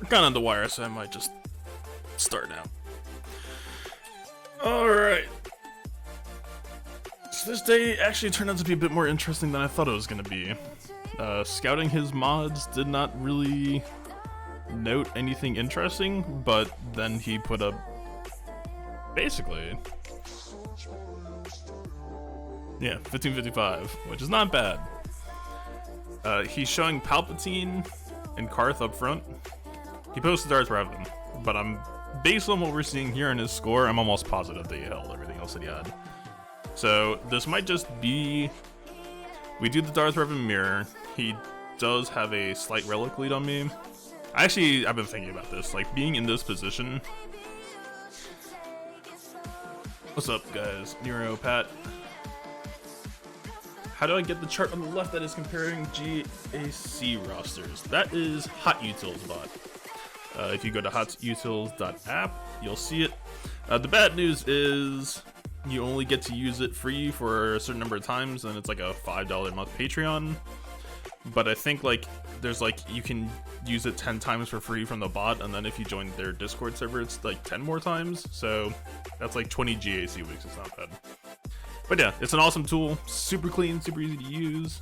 We're kind of on the wire, so I might just start now. Alright. So this day actually turned out to be a bit more interesting than I thought it was going to be. Scouting his mods did not really note anything interesting, but then he put up basically, yeah, 1555, which is not bad. He's showing Palpatine and Karth up front. He posted Darth Revan, but based on what we're seeing here in his score, I'm almost positive that he held everything else that he had. So this might just be, we do the Darth Revan mirror. He does have a slight relic lead on me. I've been thinking about this, like being in this position. What's up, guys? Nero, Pat. How do I get the chart on the left that is comparing GAC rosters? That is Hot Utils bot. If you go to hotutils.app, you'll see it. The bad news is you only get to use it free for a certain number of times, and it's like a $5 a month Patreon. But I think like there's like you can use it 10 times for free from the bot, and then if you join their Discord server, it's like 10 more times. So that's like 20 GAC weeks. It's not bad. But yeah, it's an awesome tool. Super clean, super easy to use.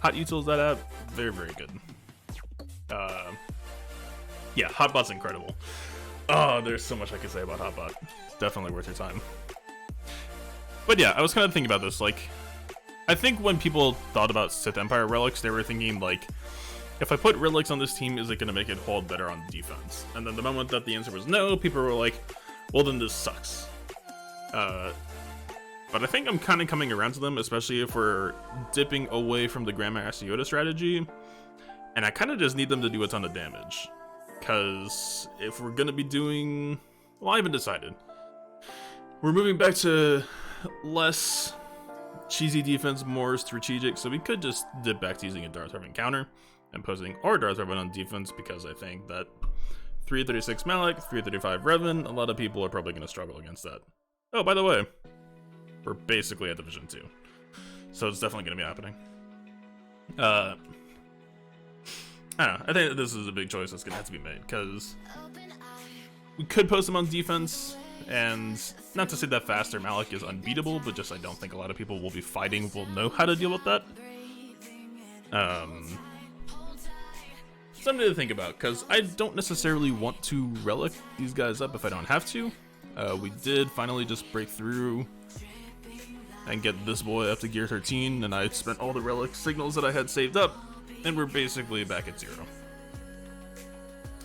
Hotutils.app, very, very good. Yeah, Hotbot's incredible. Oh, there's so much I could say about Hotbot. Definitely worth your time. But yeah, I was kind of thinking about this, like, I think when people thought about Sith Empire relics, they were thinking, like, if I put relics on this team, is it going to make it hold better on defense? And then the moment that the answer was no, people were like, well, then this sucks. But I think I'm kind of coming around to them, especially if we're dipping away from the Grandmaster Yoda strategy. And I kind of just need them to do a ton of damage. Because if we're going to be doing... Well, I haven't decided. We're moving back to less cheesy defense, more strategic, so we could just dip back to using a Darth Revan counter and posing our Darth Revan on defense, because I think that 336 Malak, 335 Revan, a lot of people are probably going to struggle against that. Oh, by the way, we're basically at Division 2, so it's definitely going to be happening. I don't know, I think that this is a big choice that's going to have to be made, because we could post him on defense. And not to say that faster Malak is unbeatable, but just I don't think a lot of people will know how to deal with that. Something to think about, because I don't necessarily want to relic these guys up if I don't have to. We did finally just break through and get this boy up to gear 13, and I spent all the relic signals that I had saved up, and we're basically back at 0.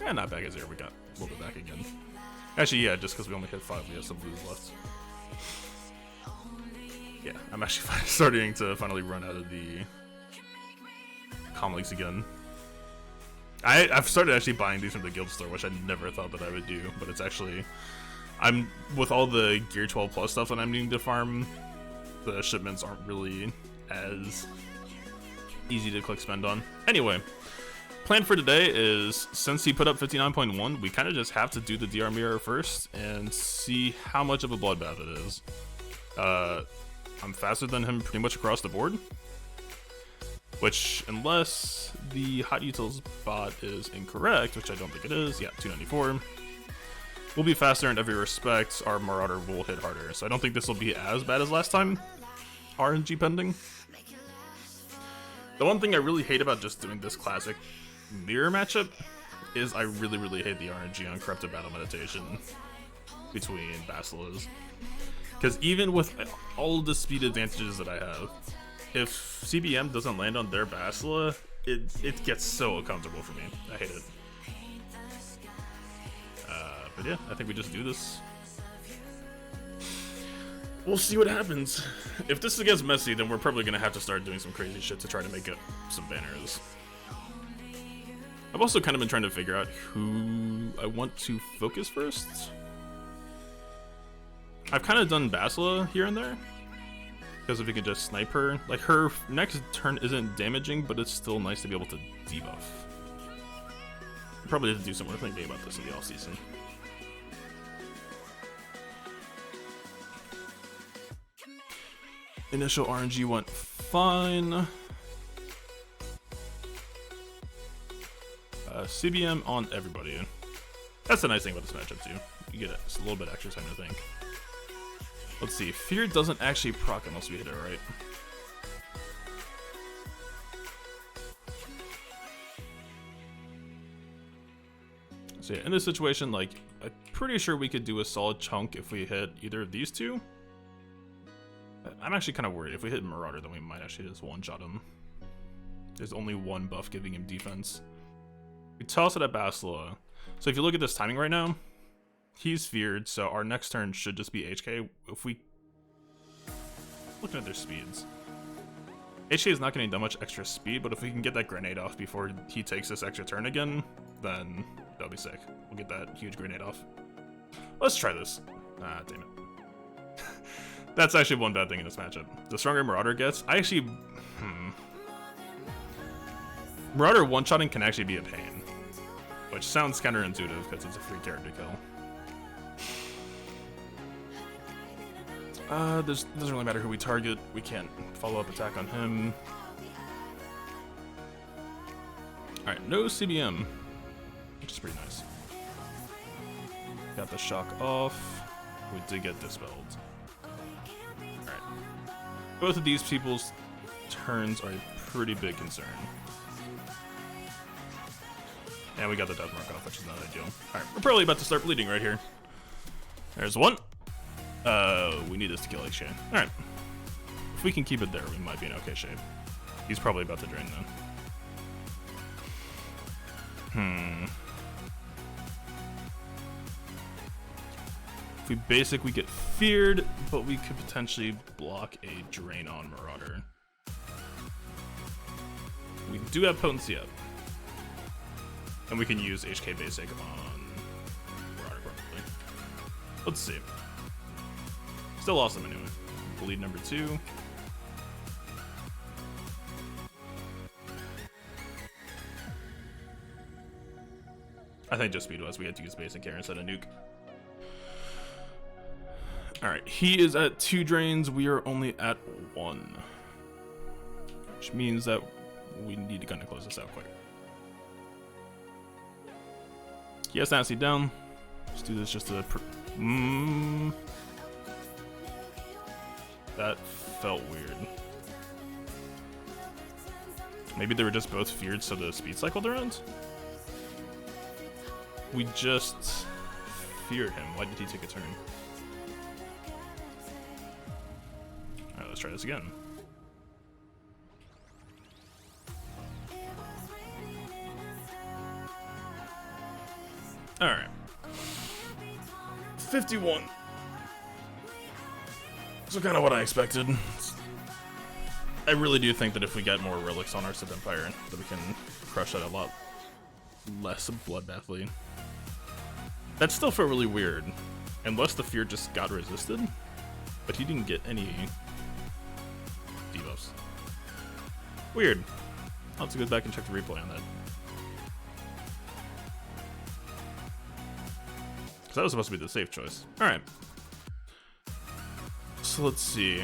Yeah, not back at 0, we got a little bit back again. Actually, yeah, just because we only hit 5, we have some blues left. Yeah, I'm actually starting to finally run out of the comm leaks again. I've started actually buying these from the guild store, which I never thought that I would do, but it's actually... with all the Gear 12 Plus stuff that I'm needing to farm, the shipments aren't really as easy to click spend on. Anyway. Plan for today is, since he put up 59.1, we kind of just have to do the DR mirror first and see how much of a bloodbath it is. I'm faster than him pretty much across the board, which, unless the Hot Utils bot is incorrect, which I don't think it is, yeah, 294, we'll be faster in every respect. Our Marauder will hit harder, so I don't think this will be as bad as last time. RNG pending. The one thing I really hate about just doing this classic mirror matchup is I really, really hate the RNG on Corrupted Battle Meditation between Basilas. Because even with all the speed advantages that I have, if CBM doesn't land on their Basila, it gets so uncomfortable for me. I hate it. But yeah, I think we just do this. We'll see what happens. If this gets messy, then we're probably going to have to start doing some crazy shit to try to make up some banners. I've also kind of been trying to figure out who I want to focus first. I've kind of done Basila here and there, because if you could just snipe her, like her next turn isn't damaging, but it's still nice to be able to debuff. Probably have to do some more thinking about this in the off-season. Initial RNG went fine. CBM on everybody. That's the nice thing about this matchup too. You get a little bit extra time to think. Let's see. Fear doesn't actually proc unless we hit it, right? So yeah, in this situation, like, I'm pretty sure we could do a solid chunk if we hit either of these two. I'm actually kind of worried. If we hit Marauder, then we might actually just one-shot him. There's only one buff giving him defense. We toss it at Basila. So if you look at this timing right now, he's feared, so our next turn should just be HK. If we... Looking at their speeds. HK is not getting that much extra speed, but if we can get that grenade off before he takes this extra turn again, then that'll be sick. We'll get that huge grenade off. Let's try this. Ah, damn it. That's actually one bad thing in this matchup. The stronger Marauder gets, I actually... Marauder one-shotting can actually be a pain. Which sounds counterintuitive because it's a free character kill. Doesn't really matter who we target. We can't follow-up attack on him. Alright, no CBM. Which is pretty nice. Got the shock off. We did get dispelled. Alright. Both of these people's turns are a pretty big concern. And we got the death mark off, which is not ideal. Alright, we're probably about to start bleeding right here. There's one. We need this to kill HK. Alright. If we can keep it there, we might be in okay shape. He's probably about to drain though. If we basic, we get feared, but we could potentially block a drain on Marauder. We do have potency up. And we can use HK basic on Marauder probably. Let's see. Still awesome anyway. Bleed number 2. I think just speed-wise we had to use basic here instead of nuke. Alright, he is at 2 drains, we are only at 1. Which means that we need to kind of close this out quick. He has Nasty down. Let's do this just to... That felt weird. Maybe they were just both feared so the speed cycled around? We just feared him. Why did he take a turn? Alright, let's try this again. Alright. 51. So kind of what I expected. I really do think that if we get more relics on our Sith Empire, that we can crush that a lot less bloodbathly. That still felt really weird. Unless the fear just got resisted. But he didn't get any debuffs. Weird. I'll have to go back and check the replay on that. Because that was supposed to be the safe choice. Alright. So let's see.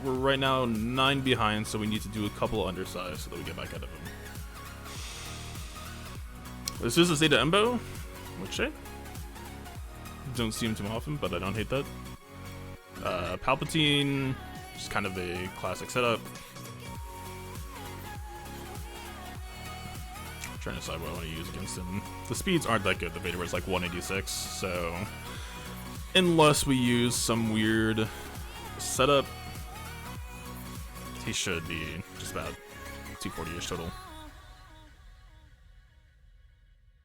We're right now 9 behind, so we need to do a couple of undersized so that we get back out of him. This is a Zeta Embo, which I don't see him too often, but I don't hate that. Palpatine, just kind of a classic setup. I'm trying to decide what I want to use against him. The speeds aren't that good. The Vader was like 186, so unless we use some weird setup, he should be just about 240-ish total.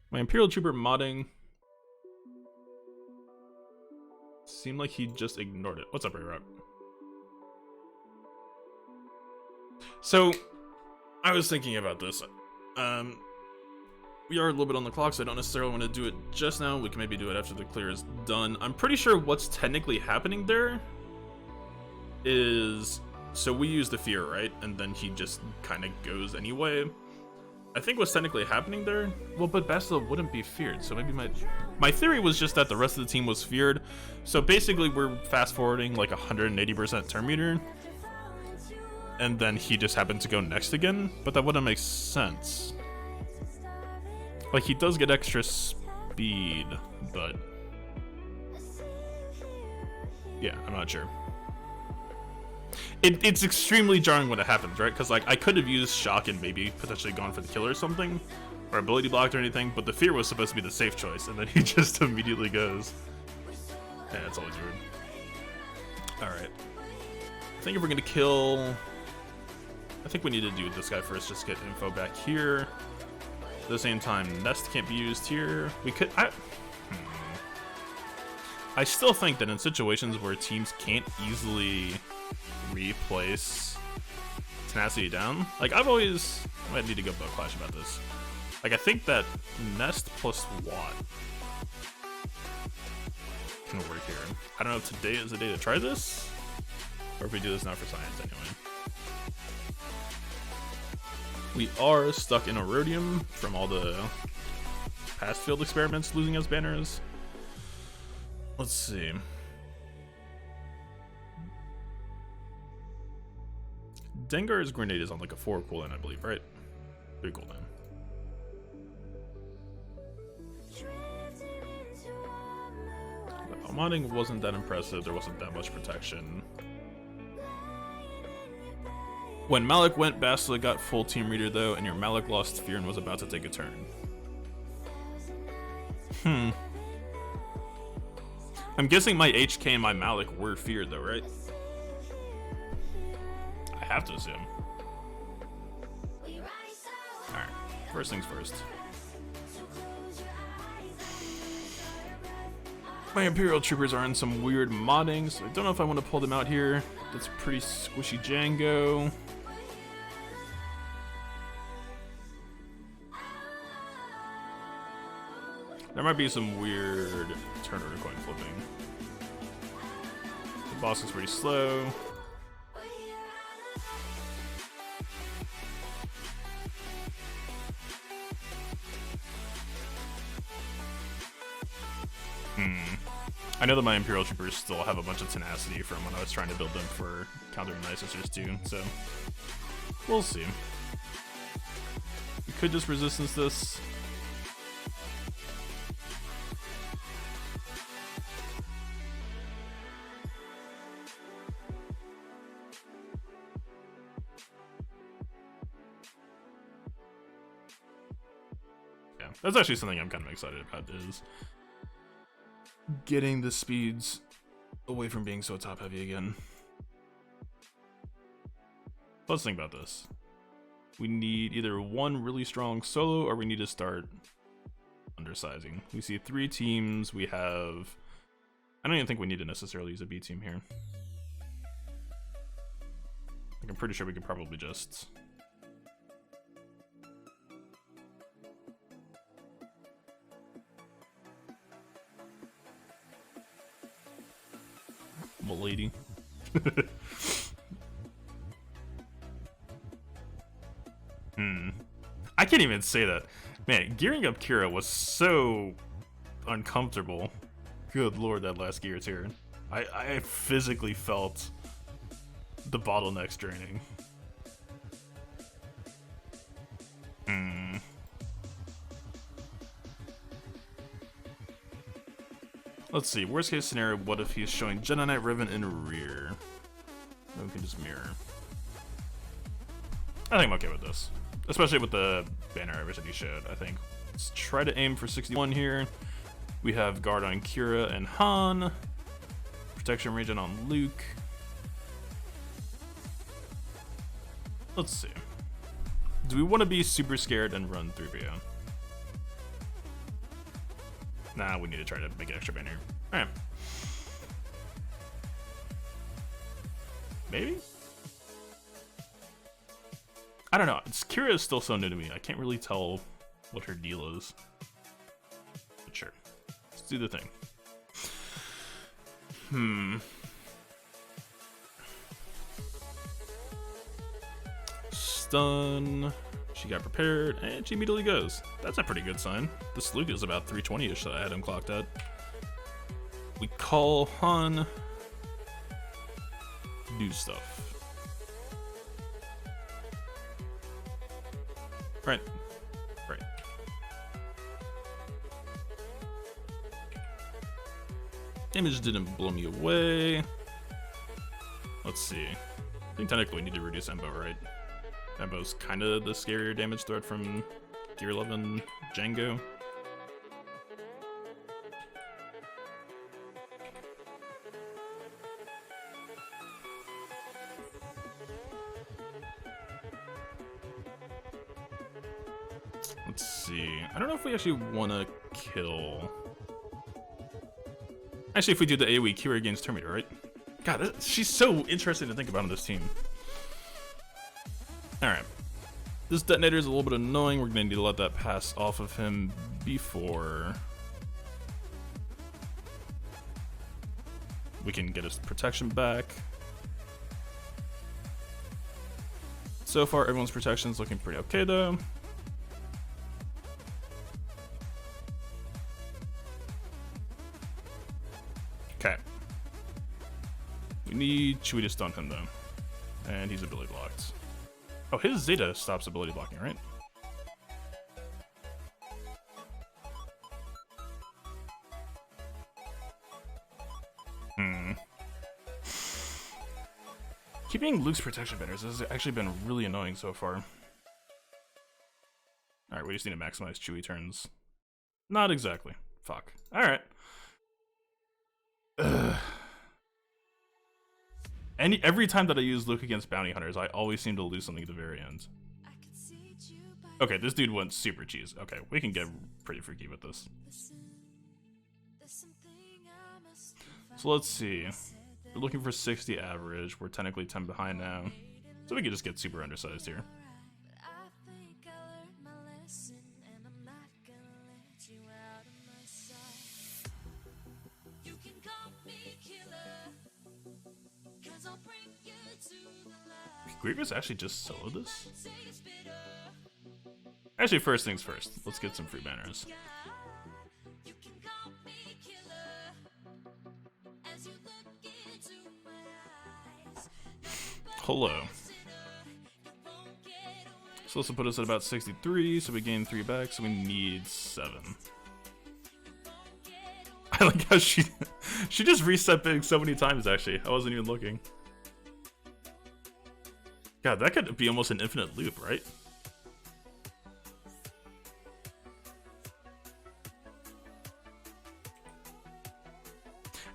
My Imperial Trooper modding seemed like he just ignored it. What's up, Ray Rock? So, I was thinking about this. We are a little bit on the clock, so I don't necessarily want to do it just now. We can maybe do it after the clear is done. I'm pretty sure what's technically happening there is... So we use the fear, right? And then he just kind of goes anyway. I think what's technically happening there... Well, but Bastila wouldn't be feared, so maybe my theory was just that the rest of the team was feared. So basically we're fast-forwarding like 180% turn meter. And then he just happened to go next again, but that wouldn't make sense. Like, he does get extra speed, but yeah, I'm not sure. It's extremely jarring when it happens, right? Because, like, I could have used shock and maybe potentially gone for the kill or something, or ability blocked or anything, but the fear was supposed to be the safe choice, and then he just immediately goes. Yeah, it's always weird. Alright. I think if we're gonna kill... I think we need to do this guy first, just get info back here. At the same time, Nest can't be used here. We could... I still think that in situations where teams can't easily replace Tenacity down, like, I've always... I might need to go Buck Clash about this. Like, I think that Nest plus Watt can work here. I don't know if today is the day to try this, or if we do this now for science anyway. We are stuck in Erodium from all the past field experiments losing us banners. Let's see. Dengar's grenade is on like a 4 cooldown, I believe, right? 3 cooldown. The modding wasn't that impressive, there wasn't that much protection. When Malik went, Bastila got full team reader though, and your Malik lost fear and was about to take a turn. I'm guessing my HK and my Malik were feared though, right? I have to assume. Alright, first things first. My Imperial Troopers are in some weird modding, so I don't know if I want to pull them out here. That's pretty squishy Django. There might be some weird turn order coin flipping. The boss is pretty slow. I know that my Imperial Troopers still have a bunch of tenacity from when I was trying to build them for countering Night Sisters too, so we'll see. We could just resistance this. Yeah, that's actually something I'm kind of excited about, is getting the speeds away from being so top heavy again. Let's think about this. We need either one really strong solo, or we need to start undersizing. We see 3 teams. We have... I don't even think we need to necessarily use a B team here. Like, I'm pretty sure we could probably just... Lady. I can't even say that. Man, gearing up Kira was so uncomfortable. Good lord, that last gear tier. I physically felt the bottlenecks draining. Let's see, worst case scenario, what if he's showing Jedi Knight Riven in rear? Then we can just mirror. I think I'm okay with this. Especially with the banner everything he showed, I think. Let's try to aim for 61 here. We have guard on Kira and Han. Protection region on Luke. Let's see. Do we want to be super scared and run 3PO? Nah, we need to try to make an extra banner. Alright. Maybe? I don't know. Kira is still so new to me. I can't really tell what her deal is. But sure. Let's do the thing. Stun. She got prepared, and she immediately goes. That's a pretty good sign. This Luke is about 320-ish that I had him clocked at. We call Han. Do stuff. Right. Right. Damage didn't blow me away. Let's see. I think technically we need to reduce Embo, right? Embo's kind of the scarier damage threat from Gear 11 Django. Let's see. I don't know if we actually want to kill. Actually, if we do the AoE Q against Terminator, right? God, she's so interesting to think about on this team. Alright. This detonator is a little bit annoying. We're going to need to let that pass off of him before we can get his protection back. So far, everyone's protection is looking pretty okay, though. Okay. We need Chewie to stun him, though. And he's ability locked. Oh, his Zeta stops ability blocking, right? Keeping Luke's protection banners has actually been really annoying so far. Alright, we just need to maximize Chewie turns. Not exactly. Fuck. Alright. Every time that I use Luke against bounty hunters, I always seem to lose something at the very end. Okay, this dude went super cheese. Okay, we can get pretty freaky with this. So let's see. We're looking for 60 average. We're technically 10 behind now. So we can just get super undersized here. Grievous actually just solo this? Actually, first things first. Let's get some free banners. Hello. So this will put us at about 63, so we gain 3 back, so we need 7. I like how she just reset big so many times, actually. I wasn't even looking. God, that could be almost an infinite loop, right?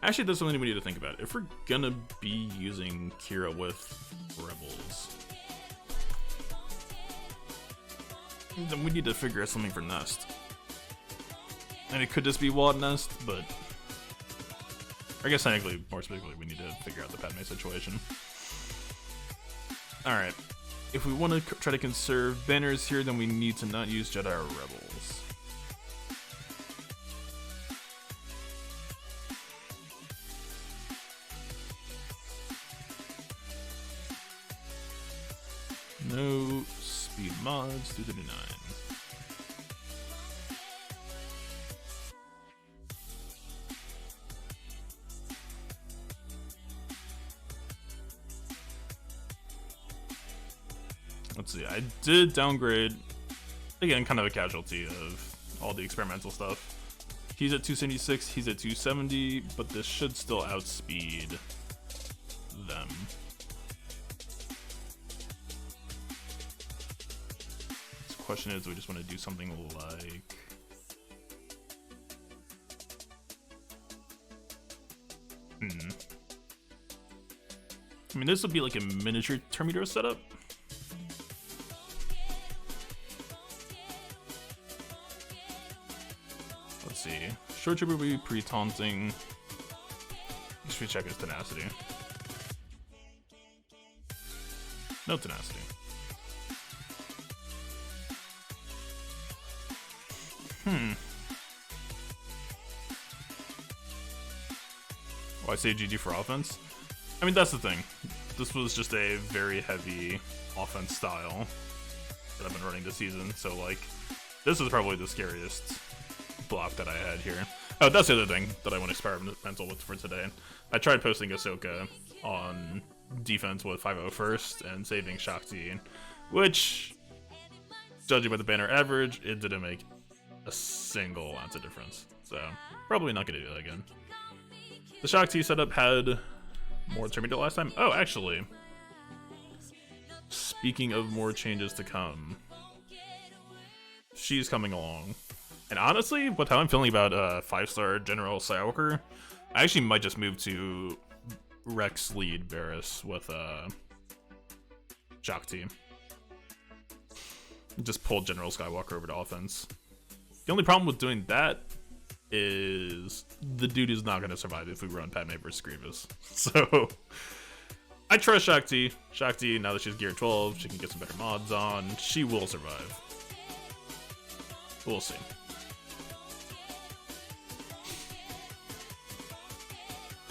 Actually, that's something we need to think about. If we're gonna be using Kira with Rebels, then we need to figure out something for Nest. And it could just be Wad Nest, but I guess technically, more specifically, we need to figure out the Padme situation. Alright, if we want to try to conserve banners here, then we need to not use Jedi or Rebels. No speed mods, 239. Let's see, I did downgrade, again, kind of a casualty of all the experimental stuff. He's at 276, he's at 270, but this should still outspeed them. The question is, do we just want to do something like... I mean, this would be like a miniature Terminator setup. Let's see. Short Trooper will be pre-taunting. Just recheck his tenacity. No tenacity. Oh, I say GG for offense. I mean, that's the thing. This was just a very heavy offense style that I've been running this season. So, like, this is probably the scariest block that I had here. Oh, that's the other thing that I want experimental with for today. I tried posting Ahsoka on defense with 5-0 first and saving Shakti, which, judging by the banner average, it didn't make a single ounce of difference. So, probably not gonna do that again. The Shock T setup had more Terminator last time. Oh, actually, speaking of more changes to come, she's coming along. And honestly, with how I'm feeling about 5-star General Skywalker, I actually might just move to Rex lead Varys with Shock T. Just pull General Skywalker over to offense. The only problem with doing that is the dude is not going to survive if we run Padme versus Grievous. So I trust Shock T. Shock T, now that she's gear 12, she can get some better mods on. She will survive. We'll see.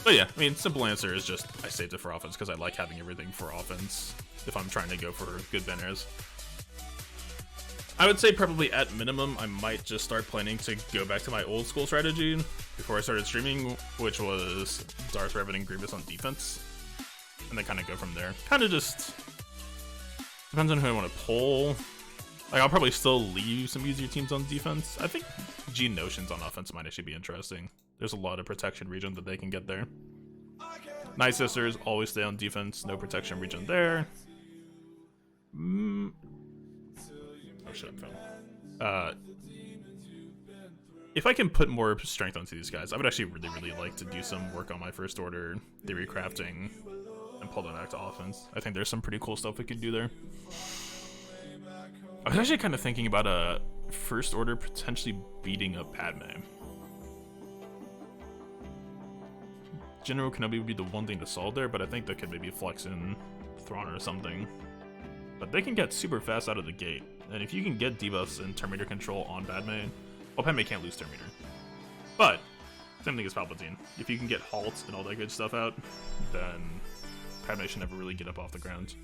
But yeah, I mean, simple answer is just I saved it for offense because I like having everything for offense if I'm trying to go for good banners. I would say probably at minimum, I might just start planning to go back to my old school strategy before I started streaming, which was Darth Revan and Grievous on defense. And then kind of go from there. Kind of just depends on who I want to pull. Like, I'll probably still leave some easier teams on defense. I think G Notions on offense might actually be interesting. There's a lot of protection region that they can get there. Night Sisters always stay on defense, no protection region there. Oh shit, I'm fine. If I can put more strength onto these guys, I would actually really like to do some work on my first order theory crafting and pull them back to offense. I think there's some pretty cool stuff we could do there. I was actually kind of thinking about a first order potentially beating up Padme. General Kenobi would be the one thing to solve there, but I think that could maybe flex in Thrawn or something. But they can get super fast out of the gate, and if you can get debuffs and Terminator control on Padme, well, Padme can't lose Terminator. But same thing as Palpatine. If you can get halt and all that good stuff out, then Padme should never really get up off the ground.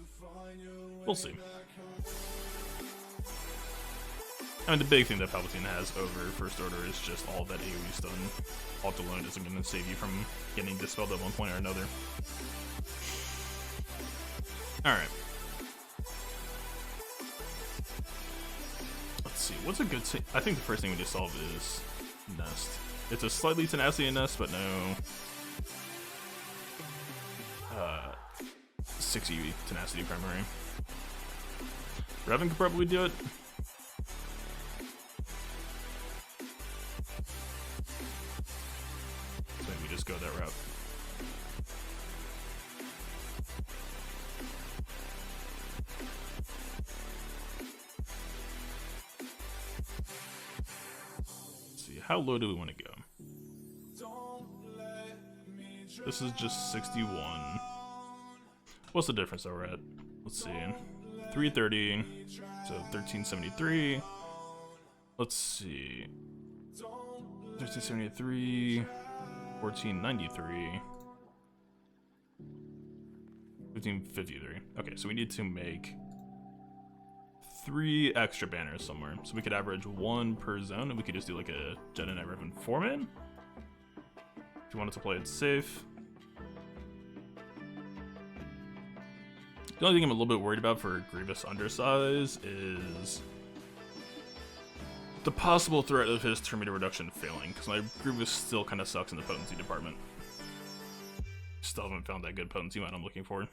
We'll see. I mean, the big thing that Palpatine has over First Order is just all that AoE stun. Halt alone isn't going to save you from getting dispelled at one point or another. Alright. Let's see, what's a good I think the first thing we need to solve is Nest. It's a slightly tenacity Nest, but no 60 tenacity primary. Revan could probably do it. So maybe we just go that route. How low do we want to go? This is just 61. What's the difference that we're at? Let's see. 330, so 1373. Let's see. 1373, 1493, 1553. Okay, so we need to make 3 extra banners somewhere. So we could average 1 per zone, and we could just do like a Jedi Knight Revan 4-man. If you wanted to play it safe. The only thing I'm a little bit worried about for Grievous Undersize is the possible threat of his Terminator reduction failing, because my Grievous still kind of sucks in the potency department. Still haven't found that good potency mod I'm looking for.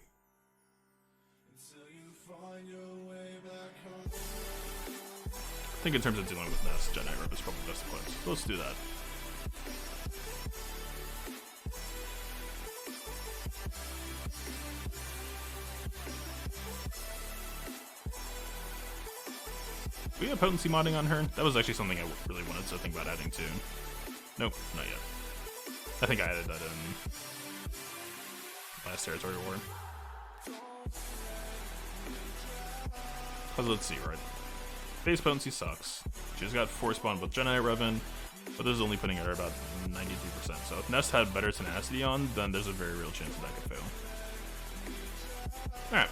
I think in terms of dealing with Nest, Jedi Rep is probably best place. So let's do that. Do we have potency modding on her? That was actually something I really wanted to think about adding to. Nope, not yet. I think I added that in last Territory War. Let's see, right? Base potency sucks. She's got Force Bond with Jedi Revan, but this is only putting her about 93%. So if Nest had better tenacity on, then there's a very real chance that could fail. Alright.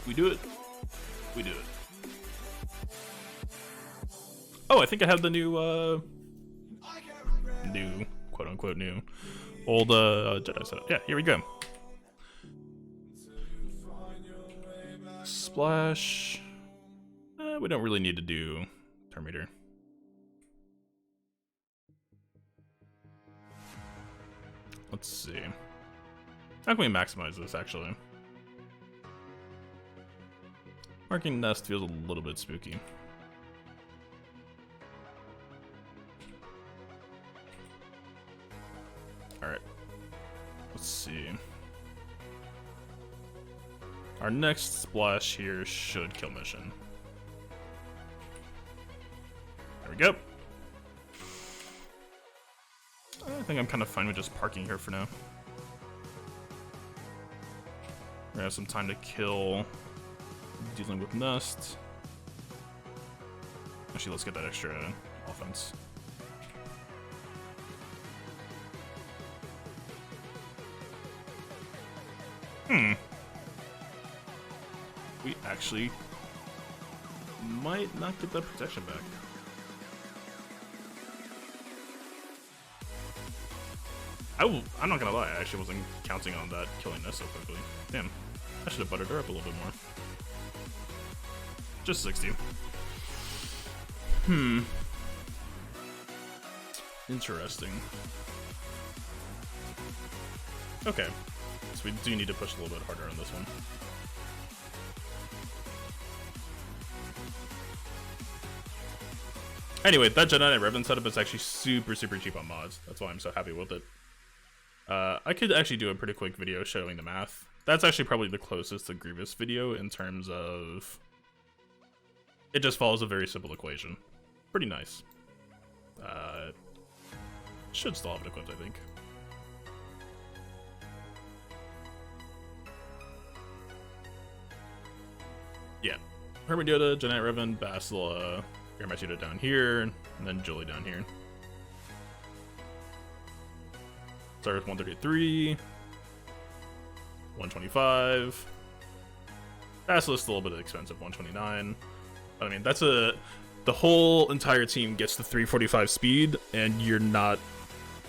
We do it. We do it. Oh, I think I have the new, quote-unquote new, old Jedi setup. Yeah, here we go. Splash. We don't really need to do Terminator. Let's see. How can we maximize this, actually? Marking nest feels a little bit spooky. Alright. Let's see. Our next splash here should kill mission. There we go. I think I'm kind of fine with just parking here for now. We're gonna have some time to kill dealing with nest. Actually, let's get that extra offense. We actually might not get that protection back. I'm not gonna lie, I actually wasn't counting on that killing this so quickly. Damn, I should have buttered her up a little bit more. Just 60. Interesting. Okay, so we do need to push a little bit harder on this one. Anyway, that Jedi Revenant setup is actually super cheap on mods. That's why I'm so happy with it. I could actually do a pretty quick video showing the math. That's actually probably the closest to Grievous video in terms of... It just follows a very simple equation. Pretty nice. Should still have it equipped, I think. Yeah. Hermit Yoda, Jedi Revan, Bastila, Grandmaster Yoda down here, and then Julie down here. Start with 133, 125. Basila's still a little bit expensive, 129. But I mean, that's the whole entire team gets the 345 speed, and you're not,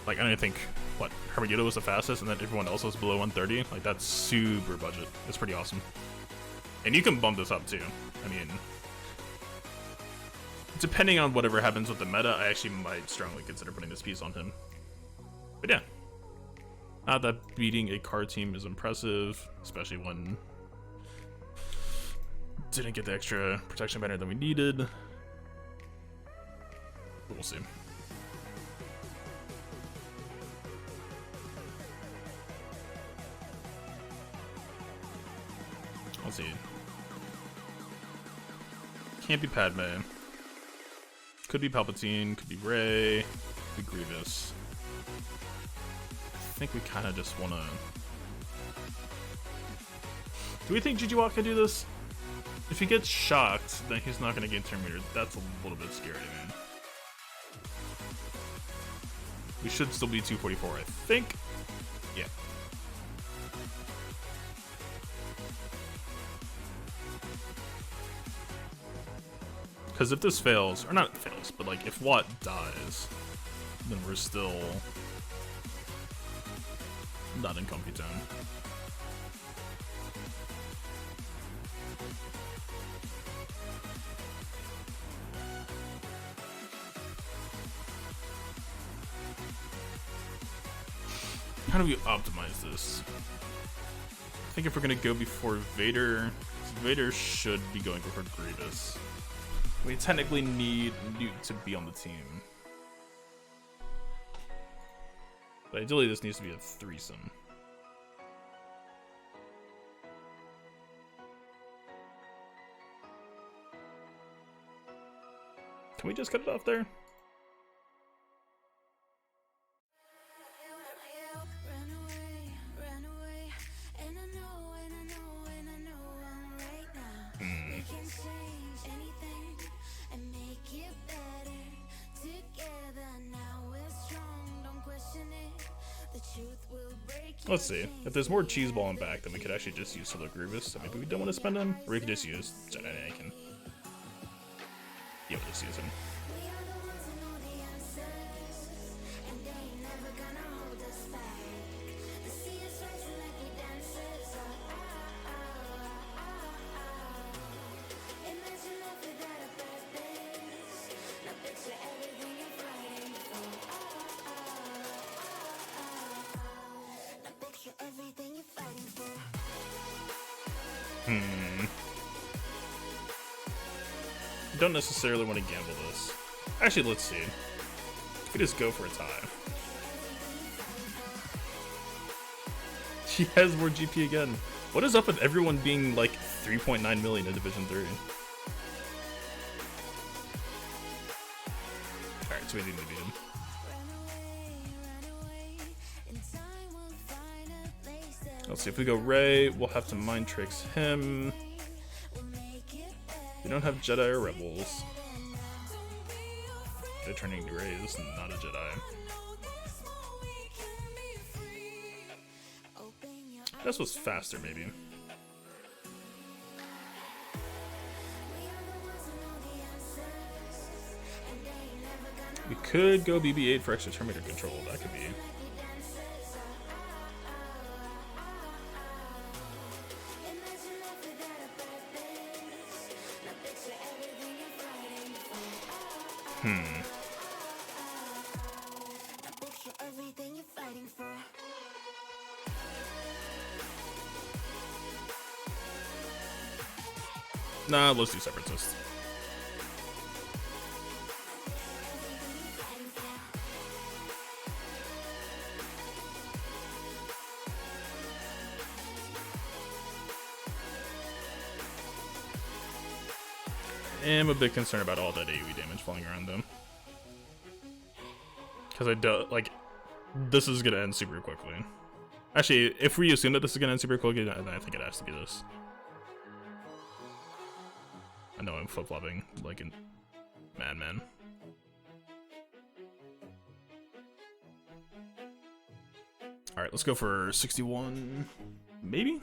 like, I don't think, what, Hermit Yoda was the fastest, and then everyone else was below 130. Like, that's super budget. It's pretty awesome. And you can bump this up too. I mean, depending on whatever happens with the meta, I actually might strongly consider putting this piece on him. But yeah. Not that beating a card team is impressive, especially when didn't get the extra protection banner that we needed. But we'll see. I'll see. Can't be Padme. Could be Palpatine, could be Rey, could be Grievous. I think we kind of just want to... Do we think Jijiwok can do this? If he gets shocked, then he's not going to gain turn meter. That's a little bit scary, man. We should still be 244, I think. Yeah. Because if this fails, or not fails, but like if Watt dies, then we're still not in comfy zone. How do we optimize this? I think if we're gonna go before Vader, Vader should be going before Grievous. We technically need Newt to be on the team. But ideally this needs to be a threesome. Can we just cut it off there? Let's see. If there's more cheese ball in back, then we could actually just use Solo Grievous. So maybe we don't want to spend him, or we could just use Jedi Anakin. Yeah, we'll just use him. Don't necessarily want to gamble this. Actually, let's see. We just go for a tie. She has more GP again. What is up with everyone being like 3.9 million in Division 3? Alright, so we need to beat him. Let's see, if we go Ray, we'll have to mind tricks him. We don't have Jedi or Rebels. They're turning to Ray is not a Jedi. This was faster, maybe. We could go BB-8 for extra Terminator control. That could be. Nah, let's do Separatist. I'm a bit concerned about all that AoE damage flying around them. Because I don't, like, this is gonna end super quickly. Actually, if we assume that this is gonna end super quickly, then I think it has to be this. I know I'm flip-flopping like a madman. Alright, let's go for 61, maybe?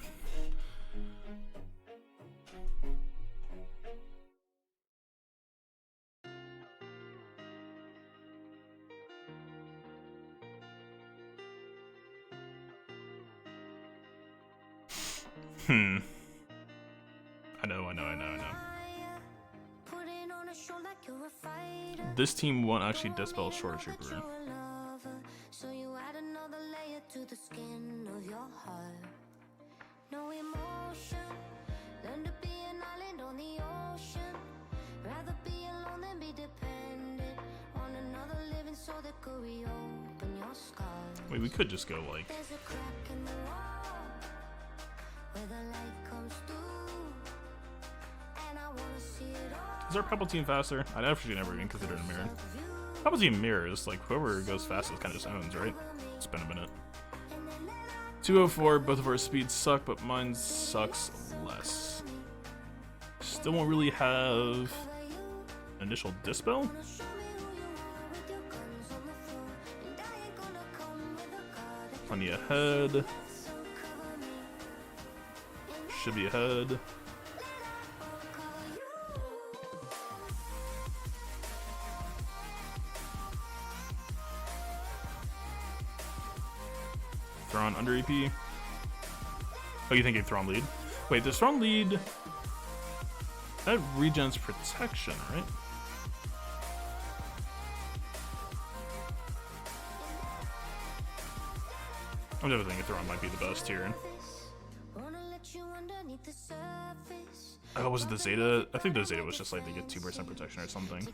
I know. This team won't actually dispel Short Trooper. Wait, we could just go like... Is our Palpatine faster? I'd actually never even considered a mirror. Palpatine mirrors, like whoever goes fastest kind of just owns, right? It's been a minute. 204, both of our speeds suck, but mine sucks less. Still won't really have initial dispel? Plenty ahead. Should be ahead. Thrawn under EP. Oh, you think Thrawn lead? Wait, does Thrawn lead? That regens protection, right? I'm definitely thinking Thrawn might be the best here. Oh, was it the Zeta? I think the Zeta was just like they get 2% protection or something.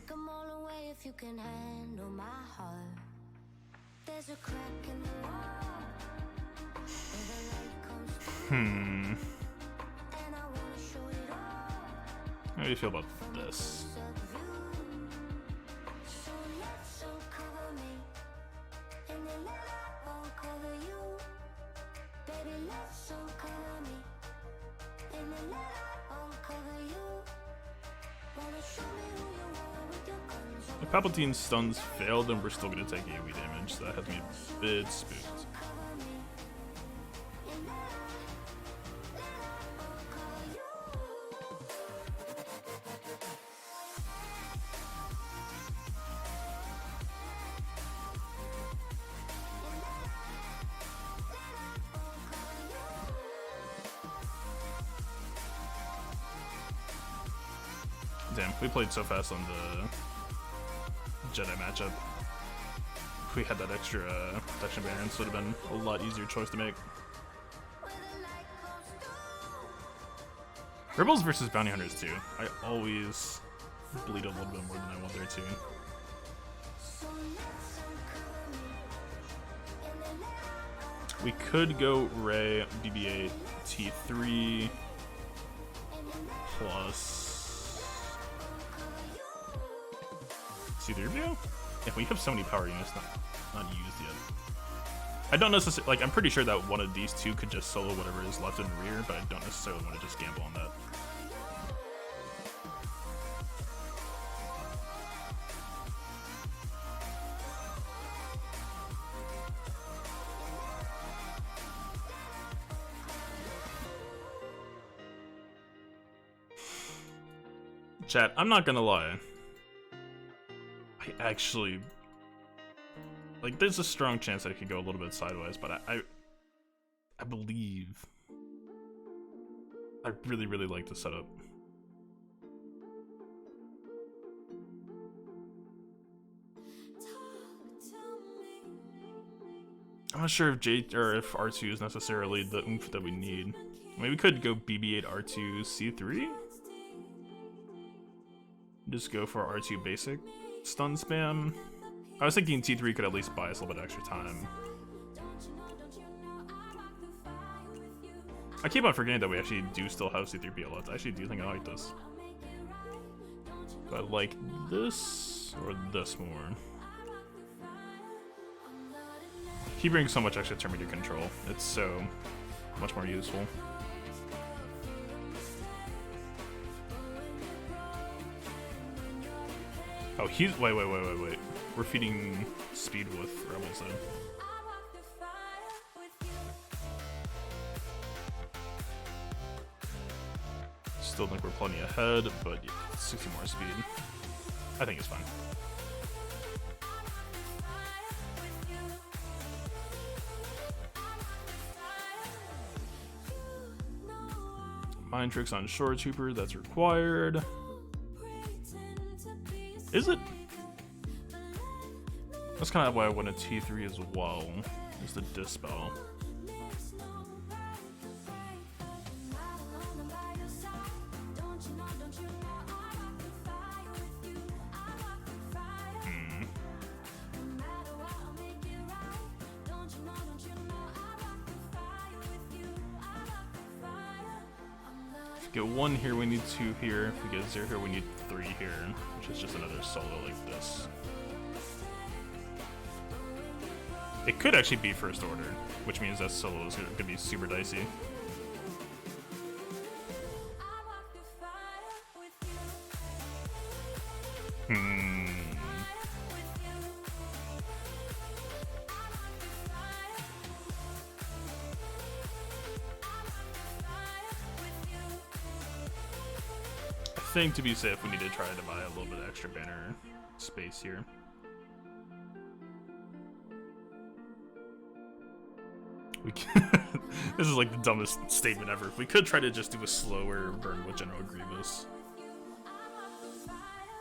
How do you feel about this? If Palpatine's stuns fail, then we're still going to take AoE damage, so that has me a bit spooked. Damn, we played so fast on the Jedi matchup. If we had that extra protection variance, would have been a lot easier choice to make. Rebels versus Bounty Hunters too. I always bleed a little bit more than I want there too. We could go Ray, BB-8, T3 plus C-3PO? Yeah, we have so many power units not used yet. I don't necessarily, like, I'm pretty sure that one of these two could just solo whatever is left in rear, but I don't necessarily want to just gamble on that. Chat, I'm not gonna lie. I actually... Like, there's a strong chance that it could go a little bit sideways, but I believe... I really, really like the setup. I'm not sure if if R2 is necessarily the oomph that we need. I mean, we could go BB-8 R2 C3. Just go for R2 basic stun spam. I was thinking T3 could at least buy us a little bit extra time. I keep on forgetting that we actually do still have C3PO left. I actually do think I like this. Do I like this or this more? He brings so much extra turn meter control. It's so much more useful. Oh, he's wait. We're feeding speed with rebels though. Still think we're plenty ahead, but yeah, 60 more speed. I think it's fine. Mind tricks on Shore Trooper, that's required. Is it? That's kind of why I went a T3 as well, is the Dispel. Get 1 here, we need 2 here. If we get 0 here, we need 3 here, which is just another solo like this. It could actually be first order, which means that solo is going to be super dicey. I think to be safe, we need to try to buy a little bit of extra banner space here. We can this is like the dumbest statement ever. If we could try to just do a slower burn with General Grievous.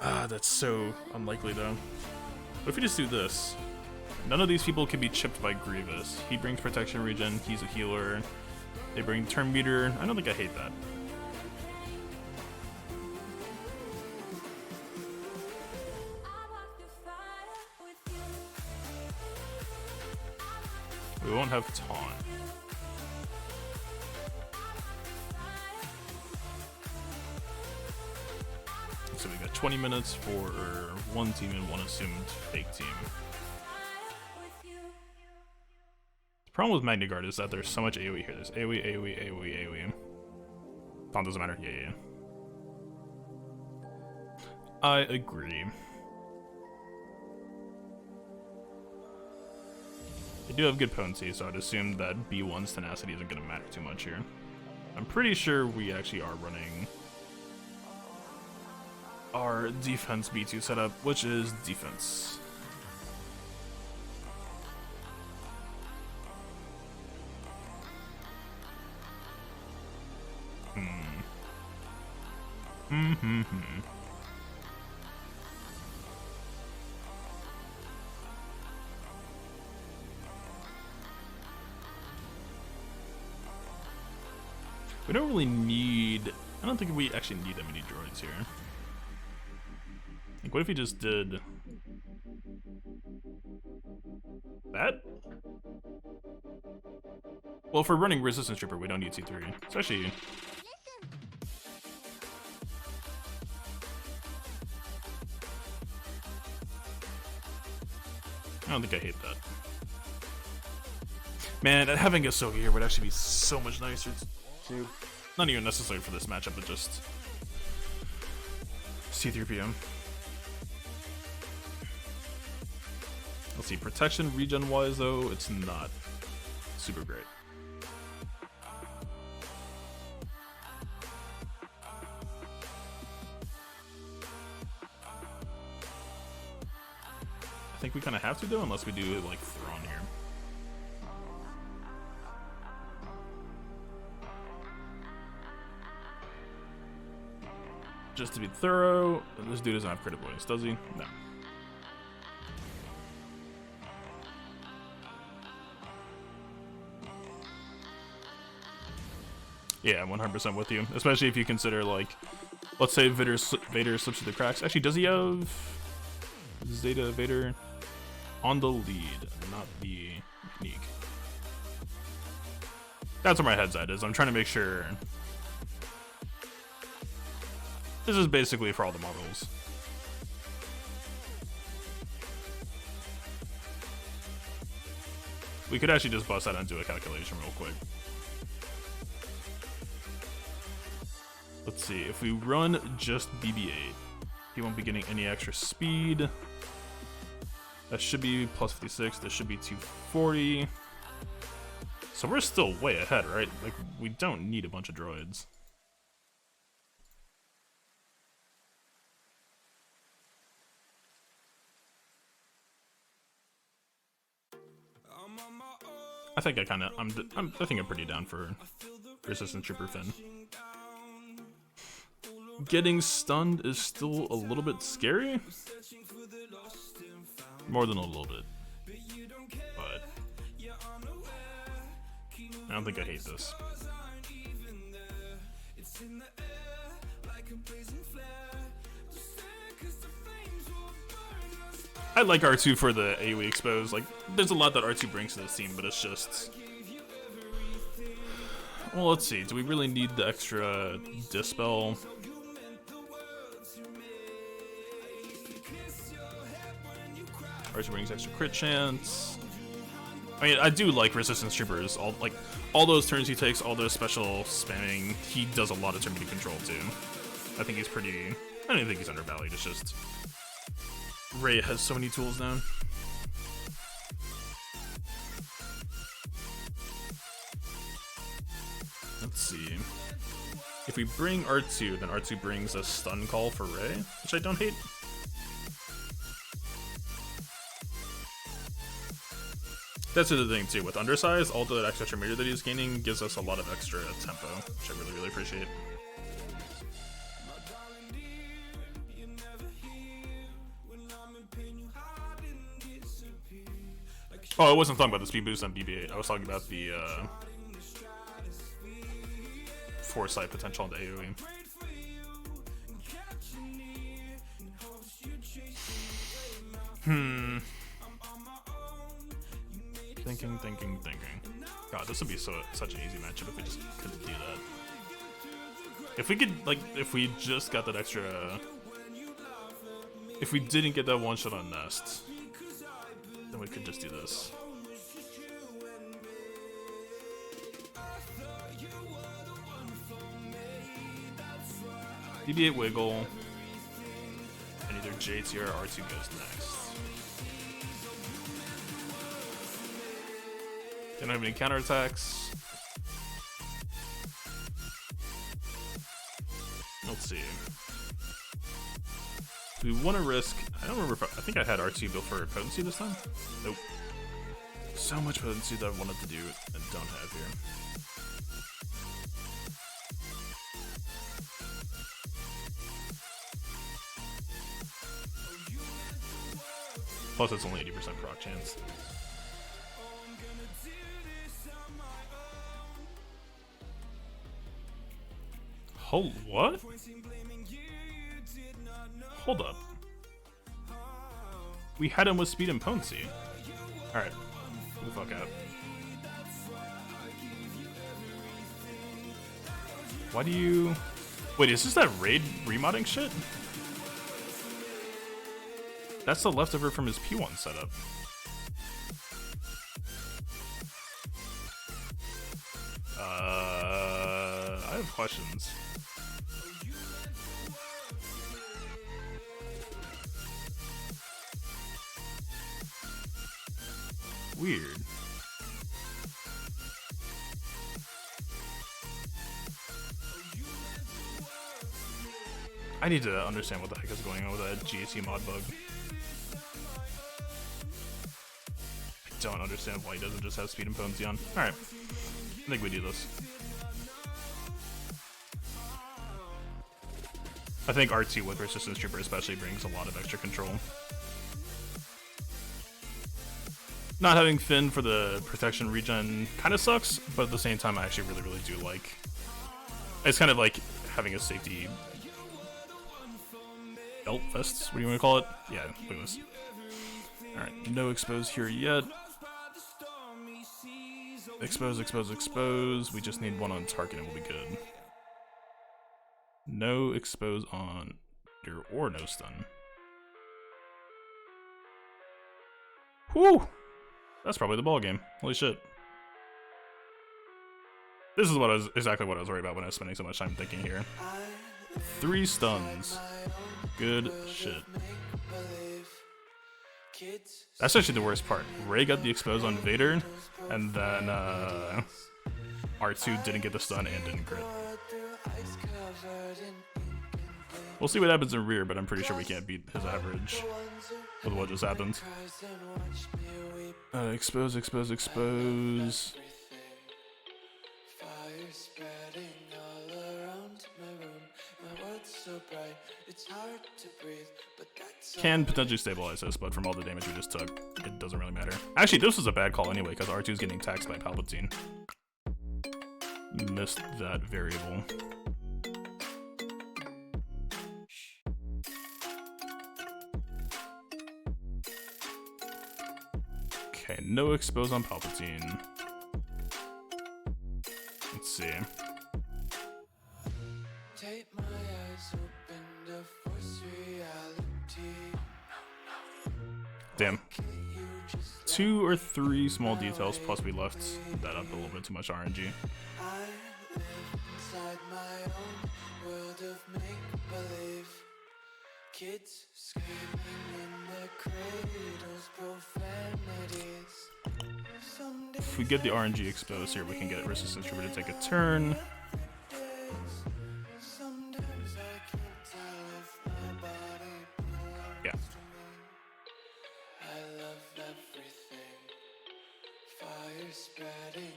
That's so unlikely though. What if we just do this? None of these people can be chipped by Grievous. He brings protection regen, he's a healer. They bring turn meter. I don't think I hate that. We won't have taunt. So we got 20 minutes for one team and one assumed fake team. The problem with Magna Guard is that there's so much AoE here. There's AoE. Taunt doesn't matter. Yeah. I agree. They do have good potency, so I'd assume that B1's tenacity isn't going to matter too much here. I'm pretty sure we actually are running our defense B2 setup, which is defense. We don't really need I don't think we actually need that many droids here. Like, what if he just did that? Well, if we're running Resistance Trooper, we don't need C3. It's actually... I don't think I hate that. Man, having a Sogi here would actually be so much nicer too. Not even necessary for this matchup, but just C3PO. Let's see, protection regen wise though, it's not super great. I think we kind of have to though, unless we do like Thrawn here. Just to be thorough, this dude doesn't have critical points, does he? No. Yeah, 100% with you. Especially if you consider, like, let's say Vader slips through the cracks. Actually, does he have Zeta Vader on the lead, not the unique? That's where my head's at is. I'm trying to make sure. This is basically for all the models. We could actually just bust that into a calculation real quick. Let's see, if we run just BB-8, he won't be getting any extra speed. That should be plus 56, this should be 240. So we're still way ahead, right? Like, we don't need a bunch of droids. I think I think I'm pretty down for Resistance Trooper Finn. Getting stunned is still a little bit scary. More than a little bit. But I don't think I hate this. I like R2 for the AoE expose. Like, there's a lot that R2 brings to this team, but it's just... Well, let's see. Do we really need the extra Dispel? R2 brings extra crit chance. I mean, I do like Resistance Troopers. All those turns he takes, all those special spamming, he does a lot of turn meter control too. I think he's pretty... I don't think he's undervalued. It's just... Rey has so many tools now. Let's see. If we bring R2, then R2 brings a stun call for Rey, which I don't hate. That's the other thing too, with Undersize, all the extra meter that he's gaining gives us a lot of extra tempo, which I really, really appreciate. Oh, I wasn't talking about the speed boost on BB-8. I was talking about the foresight potential on the AoE. Thinking. God, this would be such an easy matchup if we just couldn't do that. If we could, like, if we just got that extra... If we didn't get that one shot on Nest, then we could just do this. BB-8 wiggle, and either JT or R2 goes next. They don't have any counterattacks. Let's see. Do we want to risk... I don't remember if I think I had R2 built for potency this time. Nope. So much potency that I wanted to do and don't have here. Plus it's only 80% proc chance. Hold what? Hold up. We had him with speed and potency. Alright. Get the fuck out. Why do you... Wait, is this that raid remodding shit? That's the leftover from his P1 setup. I have questions. Weird. I need to understand what the heck is going on with that GAC mod bug. I don't understand why he doesn't just have speed and potency on. Alright. I think we do this. I think R2 with Resistance Trooper especially brings a lot of extra control. Not having Finn for the protection regen kind of sucks, but at the same time I actually really do like. It's kind of like having a safety belt vests, what do you want to call it? Yeah, look at this. Alright, no expose here yet. Expose. We just need one on target and we'll be good. No expose on your or no stun. Whew! That's probably the ball game. Holy shit. This is exactly what I was worried about when I was spending so much time thinking here. 3 stuns. Good shit. That's actually the worst part. Ray got the expose on Vader, and then R2 didn't get the stun and didn't crit. We'll see what happens in rear, but I'm pretty sure we can't beat his average with what just happened. Expose. Can potentially stabilize this, but from all the damage we just took, it doesn't really matter. Actually, this was a bad call anyway, because R2's getting taxed by Palpatine. Missed that variable. Okay, no expose on Palpatine. Let's see. Damn. 2 or 3 small details, plus we left that up a little bit too much RNG. If we get the RNG exposed here, we can get Resistance Trooper to take a turn. Yeah.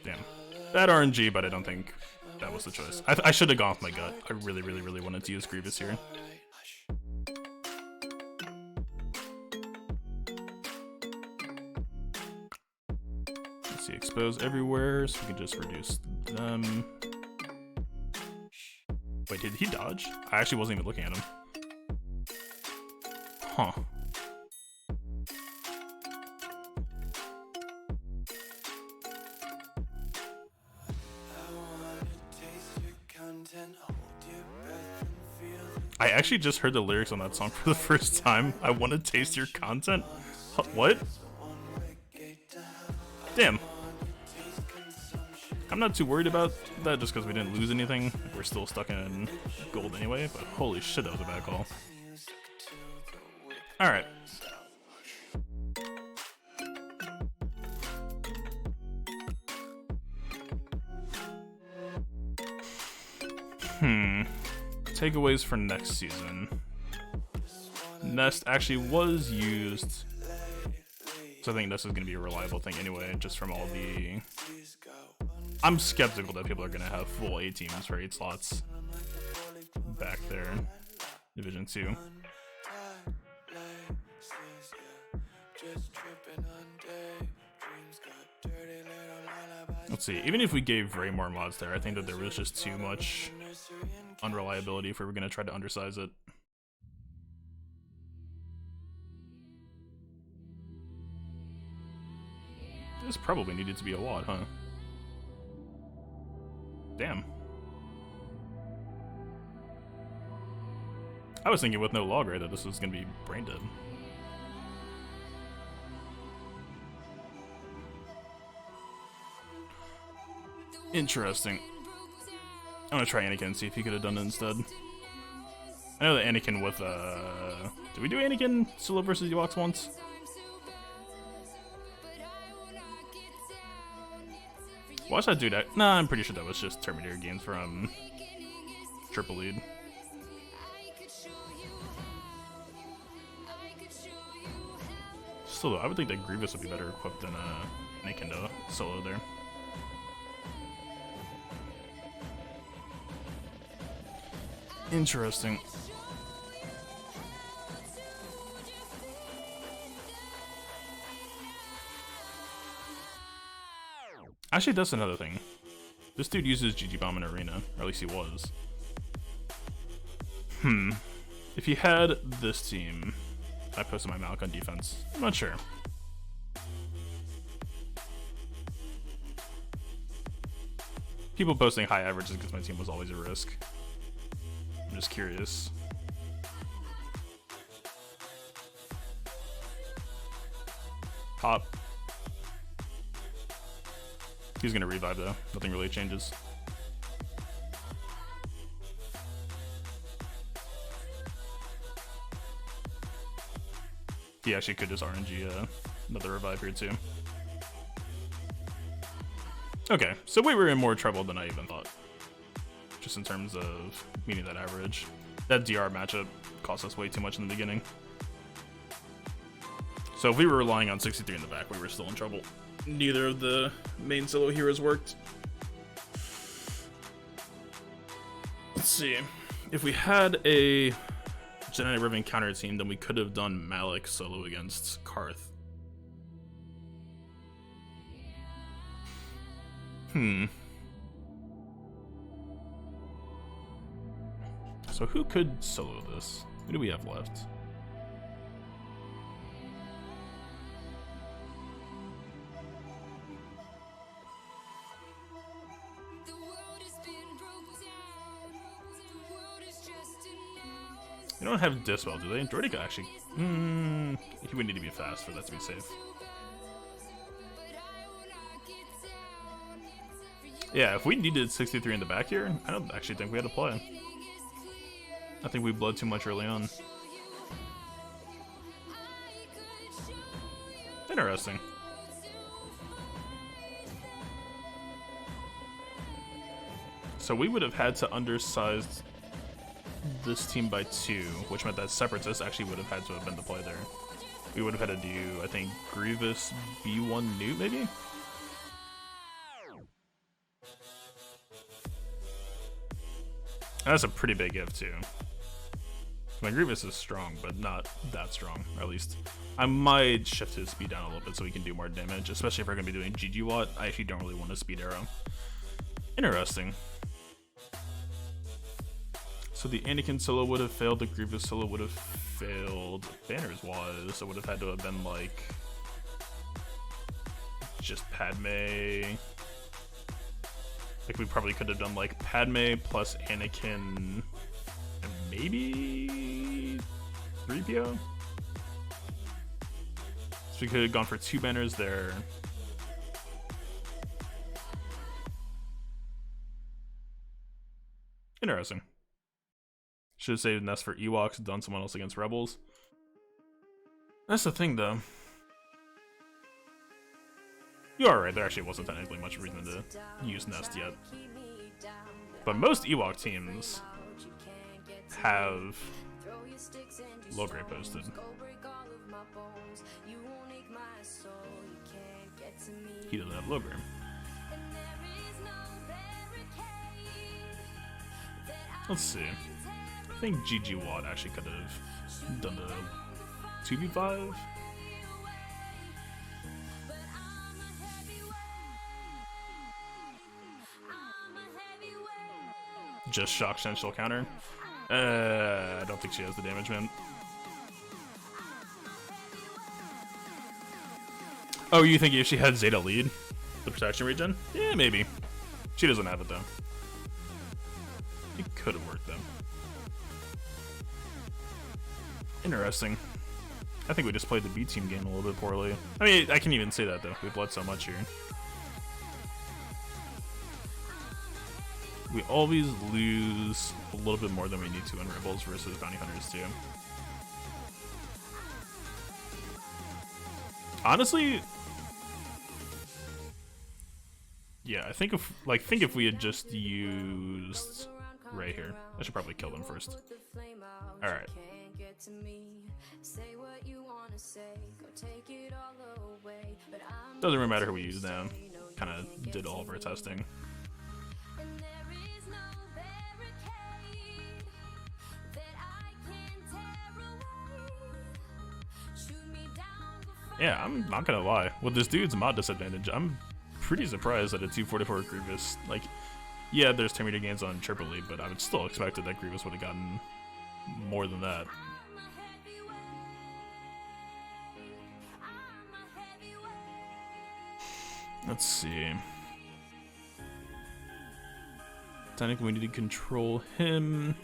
Damn. Bad RNG, but I don't think that was the choice. I should have gone with my gut. I really wanted to use Grievous here. Let's see, expose everywhere, so we can just reduce them. Wait, did he dodge? I actually wasn't even looking at him. Huh. I actually just heard the lyrics on that song for the first time. I want to taste your content? What? Damn. I'm not too worried about that just because we didn't lose anything. We're still stuck in gold anyway, but holy shit, that was a bad call. Alright. Takeaways for next season. Nest actually was used, so I think this is going to be a reliable thing anyway, just from all the... I'm skeptical that people are going to have full A teams for 8 slots back there. Division 2. Let's see, even if we gave Ray more mods there, I think that there was just too much unreliability if we were going to try to undersize it. This probably needed to be a wad, huh? Damn. I was thinking with no log ray that this was going to be brain dead. Interesting. I'm gonna try Anakin and see if he could have done it instead. I know that Anakin with, did we do Anakin solo versus Ewoks once? Watch that do that. Nah, I'm pretty sure that was just Terminator games from Triple Lead. Still though, I would think that Grievous would be better equipped than Anakin to solo there. Interesting. Actually, that's another thing. This dude uses GG Bomb in Arena, or at least he was. If he had this team, I posted my Malik on defense. I'm not sure. People posting high averages because my team was always a risk. I'm just curious. Pop. He's gonna revive though. Nothing really changes. He actually could just RNG another revive here too. Okay, so we were in more trouble than I even thought. Just in terms of meeting that average. That DR matchup cost us way too much in the beginning. So if we were relying on 63 in the back, we were still in trouble. Neither of the main solo heroes worked. Let's see. If we had a Genetic Riven counter team, then we could have done Malik solo against Karth. So who could solo this? Who do we have left? They don't have Dispel, do they? Droidic actually... he would need to be fast for that to be safe. Yeah, if we needed 63 in the back here, I don't actually think we had to play. I think we bled too much early on. Interesting. So we would have had to undersize this team by 2, which meant that Separatist actually would have had to have been the play there. We would have had to do, I think, Grievous B1 Newt, maybe? That's a pretty big if, too. My Grievous is strong, but not that strong, or at least. I might shift his speed down a little bit so he can do more damage, especially if we're going to be doing GG Watt. I actually don't really want a speed arrow. Interesting. So the Anakin solo would have failed, the Grievous solo would have failed. Banners was, so it would have had to have been like just Padme. Like we probably could have done like Padme plus Anakin and maybe 3PO. So we could have gone for 2 banners there. Interesting. Should have saved Nest for Ewoks, done someone else against Rebels. That's the thing, though. You are right, there actually wasn't technically much reason to use Nest yet. But most Ewok teams have low-grade posted. He doesn't have low-grade. Let's see. I think GG Watt actually could have done the 2v5. Just shock potential counter. I don't think she has the damage, man. Oh, you think if she had Zeta lead, the protection regen? Yeah, maybe. She doesn't have it though. It could have worked though. Interesting. I think we just played the B team game a little bit poorly. I mean, I can even say that though. We bled so much here. We always lose a little bit more than we need to in Rebels versus Bounty Hunters too. Honestly, yeah, I think if we had just used Ray here, I should probably kill them first. All right. Doesn't really matter who we use now. Kind of did all of our testing. Yeah, I'm not gonna lie. With this dude's mod disadvantage, I'm pretty surprised that a 244 Grievous, like, yeah, there's 10 meter gains on Tripoli, but I would still expected that Grievous would have gotten more than that. Let's see. Technically, we need to control him.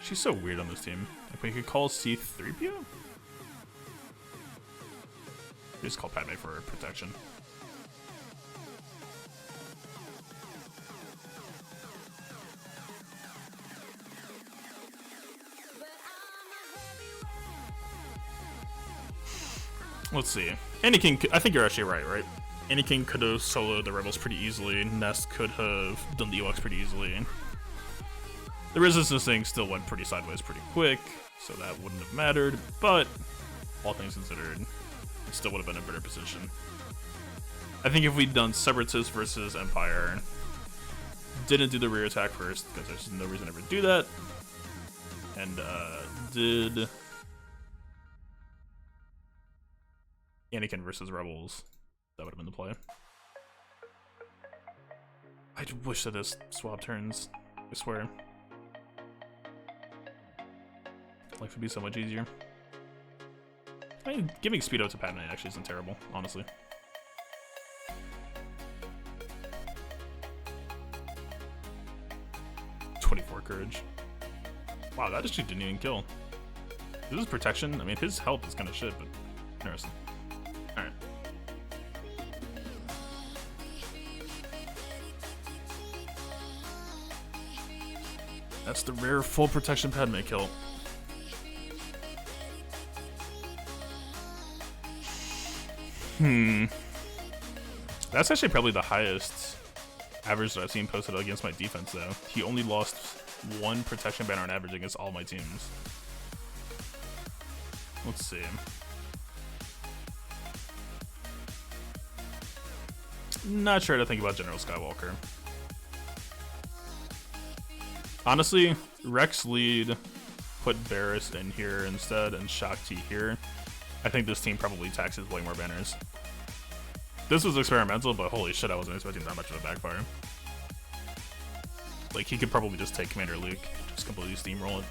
She's so weird on this team. Like, we could call C3PO? Just call Padme for protection. Let's see. Anakin, I think you're actually right? Anakin could have soloed the Rebels pretty easily. Nest could have done the Ewoks pretty easily. The resistance thing still went pretty sideways pretty quick, so that wouldn't have mattered, but all things considered, it still would have been a better position. I think if we'd done Separatists versus Empire, didn't do the rear attack first, because there's no reason ever to do that, and did Anakin versus Rebels, that would have been the play. I wish that this swap turns, I swear. Life would be so much easier. I mean, giving Speedo to Padme actually isn't terrible, honestly. .24 courage. Wow, that actually didn't even kill. This is protection. I mean, his health is kind of shit, but interesting. Alright. That's the rare full protection Padme kill. That's actually probably the highest average that I've seen posted against my defense, though. He only lost one protection banner on average against all my teams. Let's see. Not sure how to think about General Skywalker. Honestly, Rex lead, put Barris in here instead, and Shaak Ti here. I think this team probably taxes way more banners. This was experimental, but holy shit, I wasn't expecting that much of a backfire. Like, he could probably just take Commander Luke, just completely steamroll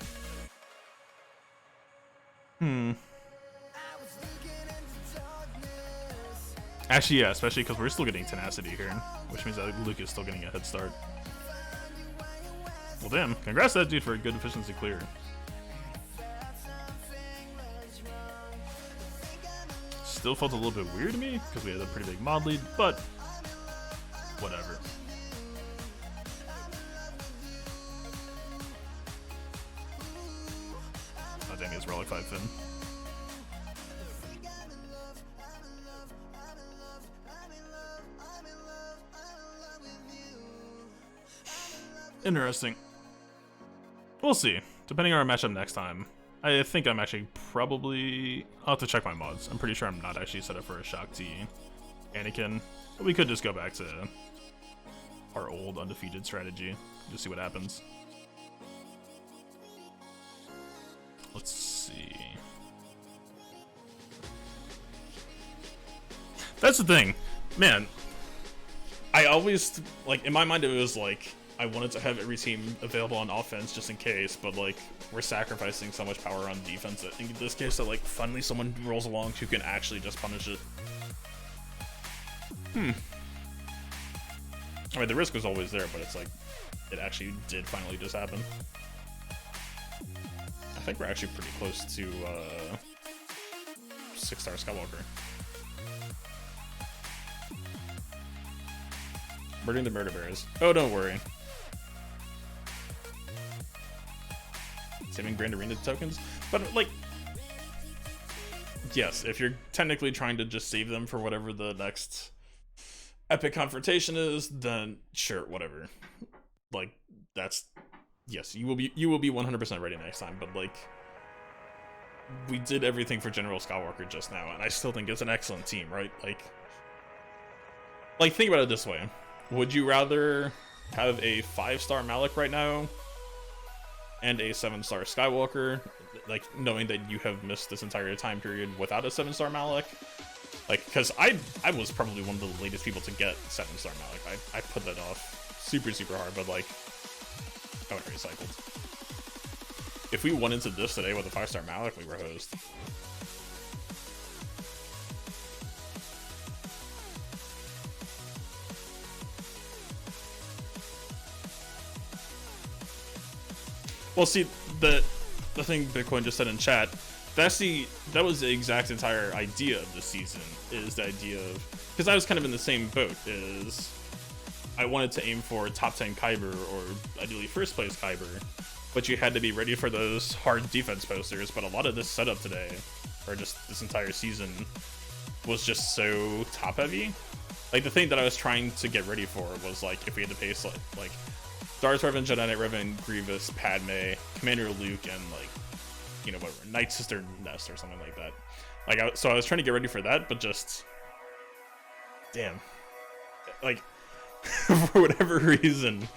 it. Actually, yeah, especially because we're still getting Tenacity here, which means that Luke is still getting a head start. Well, damn, congrats to that dude for a good efficiency clear. Still felt a little bit weird to me because we had a pretty big mod lead, but whatever. Oh dang, it's Relic 5 Finn. Interesting. We'll see. Depending on our matchup next time. I think I'm actually probably... I'll have to check my mods. I'm pretty sure I'm not actually set up for a Shaak Ti Anakin. But we could just go back to our old undefeated strategy. Just see what happens. Let's see. That's the thing, man. I always, like, in my mind it was like I wanted to have every team available on offense just in case, but like we're sacrificing so much power on defense that in this case that like finally someone rolls along who can actually just punish it. I mean, the risk was always there, but it's like it actually did finally just happen. I think we're actually pretty close to 6-star Skywalker. Murdering the murder bears. Oh, don't worry. Saving Grand Arena tokens, but like, yes, if you're technically trying to just save them for whatever the next epic confrontation is, then sure, whatever. Like, that's, yes, you will be 100% ready next time, but like, we did everything for General Skywalker just now, and I still think it's an excellent team, right? Like think about it this way. Would you rather have a 5-star Malak right now and a 7-star Skywalker, like knowing that you have missed this entire time period without a 7-star Malak? Like, because I was probably one of the latest people to get 7-star Malak. I put that off super hard, but like, I would have recycled. If we went into this today with a 5-star Malak, we were hosed. Well, see, the thing Bitcoin just said in chat, that was the exact entire idea of the season, is the idea of, because I was kind of in the same boat, is I wanted to aim for top 10 Kyber, or ideally first place Kyber, but you had to be ready for those hard defense posters, but a lot of this setup today, or just this entire season, was just so top heavy. Like, the thing that I was trying to get ready for was, like, if we had to face, like Darth Revan, Jedi Knight Revan, Grievous, Padme, Commander Luke, and, like, you know, whatever, Night Sister Nest or something like that. Like, so I was trying to get ready for that, but just, damn, like, for whatever reason,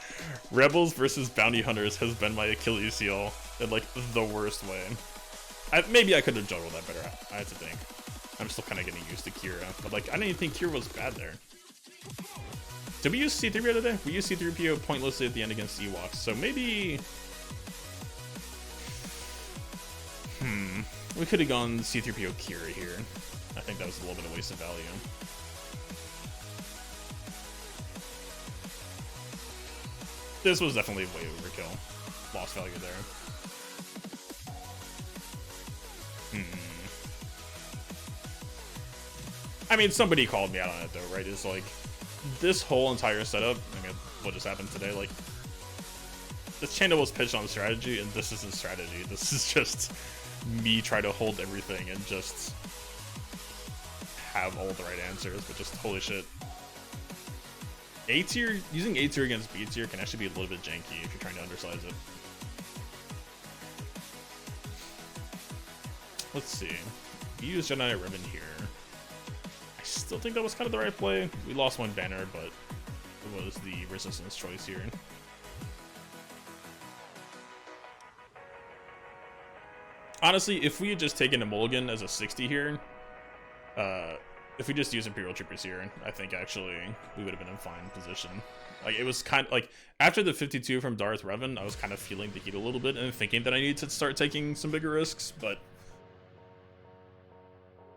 Rebels versus Bounty Hunters has been my Achilles heel in, like, the worst way. Maybe I could have juggled that better, I have to think. I'm still kind of getting used to Kira, but, like, I didn't even think Kira was bad there. Did we use C-3PO today? We used C-3PO pointlessly at the end against Ewoks, so maybe... we could have gone C-3PO Kira here. I think that was a little bit of a waste of value. This was definitely way overkill. Lost value there. I mean, somebody called me out on it though, right? It's like, this whole entire setup, I mean, what just happened today, like, this channel was pitched on strategy, and this isn't strategy. This is just me trying to hold everything and just have all the right answers, but just, holy shit. A tier, using A tier against B tier can actually be a little bit janky if you're trying to undersize it. Let's see. We use Jedi Knight Revan here. I still think that was kind of the right play. We lost one banner, but it was the Resistance choice here. Honestly, if we had just taken a mulligan as a 60 here, if we just used Imperial Troopers here, I think actually we would have been in fine position. Like, it was kind of like, after the 52 from Darth Revan, I was kind of feeling the heat a little bit and thinking that I needed to start taking some bigger risks, but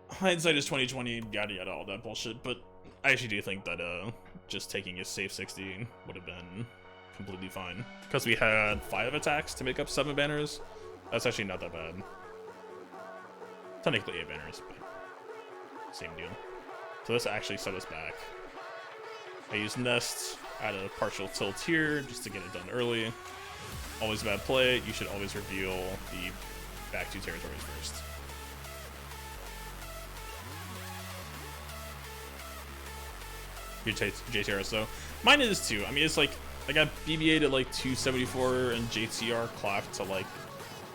hindsight is 2020, yada yada, all that bullshit. But I actually do think that just taking a safe 60 would have been completely fine, because we had 5 attacks to make up 7 banners. That's actually not that bad. Technically 8 banners, but same deal. So this actually set us back. I used Nest at a partial tilt here just to get it done early. Always a bad play. You should always reveal the back 2 territories first. Your JTRs though. Mine is too. I mean, it's like, I got BB-8 at like 274 and JTR clapped to like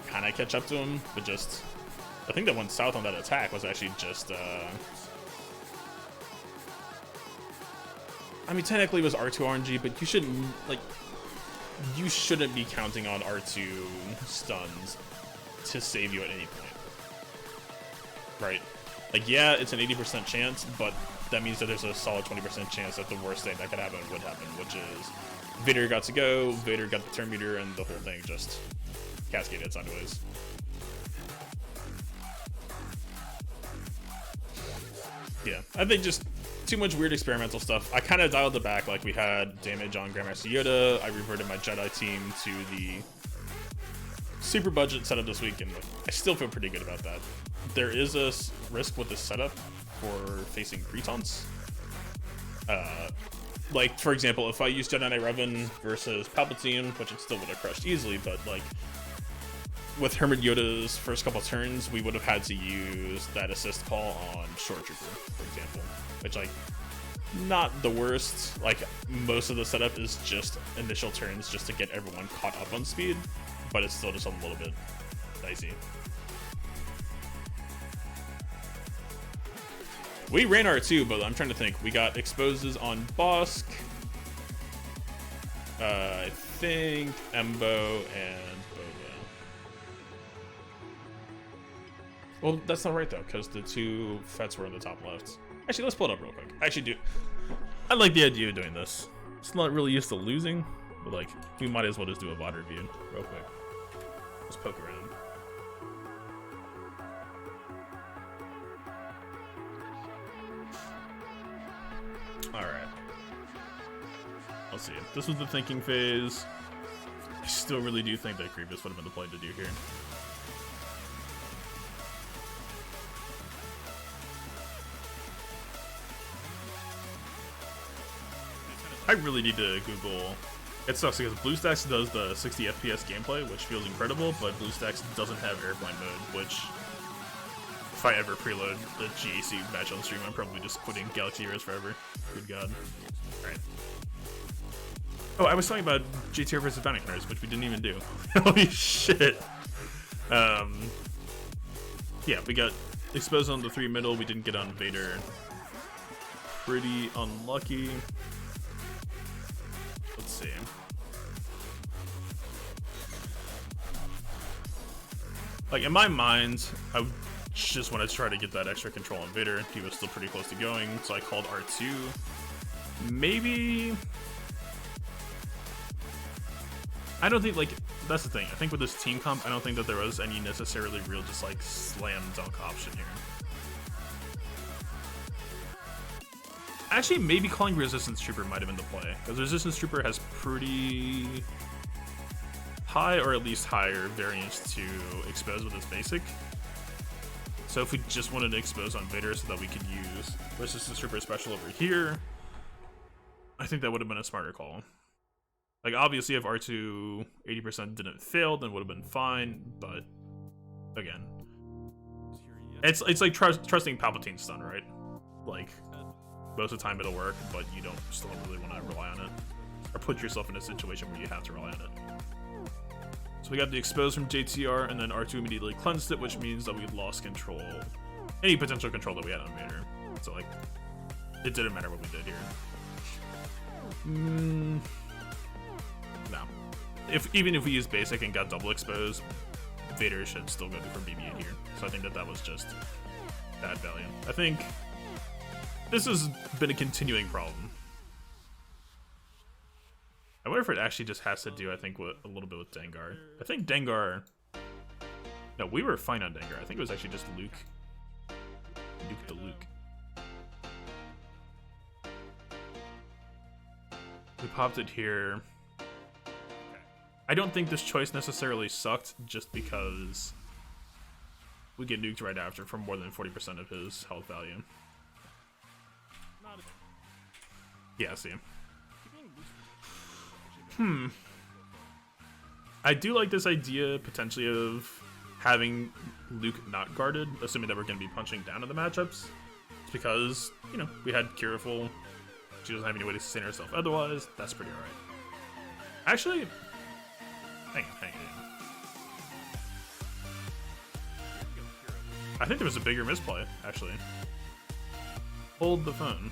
kind of catch up to him, but just, I think that went south on that attack was actually just, I mean, technically it was R2 RNG, but you shouldn't, like, you shouldn't be counting on R2 stuns to save you at any point, right? Like, yeah, it's an 80% chance, but that means that there's a solid 20% chance that the worst thing that could happen would happen, which is Vader got to go, Vader got the turn meter, and the whole thing just cascaded sideways. Yeah, I think just too much weird experimental stuff. I kind of dialed it back, like we had damage on Grandmaster Yoda, I reverted my Jedi team to the super budget setup this week, and I still feel pretty good about that. There is a risk with this setup for facing Bretons. Like, for example, if I use Jedi Knight Revan versus Palpatine, which it still would have crushed easily, but like, with Hermit Yoda's first couple turns, we would have had to use that assist call on Shore Trooper, for example. Which, like, not the worst. Like, most of the setup is just initial turns just to get everyone caught up on speed, but it's still just a little bit dicey. We ran R2, but I'm trying to think. We got exposes on Bosk, I think Embo, and Boba. Well, that's not right, though, because the two Fets were in the top left. Actually, let's pull it up real quick. I like the idea of doing this. It's not really used to losing, but, like, we might as well just do a VOD review real quick. Just poke around. Alright. Let's see. This was the thinking phase. I still really do think that Grievous would have been the play to do here. I really need to Google. It sucks because BlueStacks does the 60 FPS gameplay, which feels incredible, but BlueStacks doesn't have airplane mode, which, if I ever preload the GAC match on stream, I'm probably just quitting Galaxy Heroes forever. Good god. Alright. Oh, I was talking about GTR vs. Bounty Hunters, which we didn't even do. Holy shit. Yeah, we got exposed on the 3 middle, we didn't get on Vader. Pretty unlucky. Let's see. Like, in my mind, I just want to try to get that extra control on Vader. He was still pretty close to going, so I called R2. Maybe... I don't think, like, that's the thing. I think with this team comp, I don't think that there was any necessarily real just, like, slam dunk option here. Actually, maybe calling Resistance Trooper might have been the play, because Resistance Trooper has pretty high, or at least higher, variance to expose with its basic. So if we just wanted to expose on Vader so that we could use Resistance Trooper special over here, I think that would have been a smarter call. Like, obviously, if R2 80% didn't fail, then would have been fine, but again, it's like trusting Palpatine's stun, right? Like, most of the time it'll work, but you still don't really want to rely on it, or put yourself in a situation where you have to rely on it. So we got the expose from JTR, and then R2 immediately cleansed it, which means that we lost control, any potential control that we had on Vader. So, like, it didn't matter what we did here. No. Even if we used basic and got double exposed, Vader should still go for BB-8 here. So I think that was just bad value. I think this has been a continuing problem. I wonder if it actually just has to do, I think, with a little bit with Dengar. I think Dengar... No, we were fine on Dengar. I think it was actually just Luke. Luke the Luke. We popped it here. I don't think this choice necessarily sucked, just because we get nuked right after for more than 40% of his health value. Yeah, I see him. I do like this idea, potentially, of having Luke not guarded, assuming that we're going to be punching down in the matchups. It's because, you know, we had Cureful. She doesn't have any way to sustain herself otherwise. That's pretty alright. Actually, hang on. I think there was a bigger misplay, actually. Hold the phone.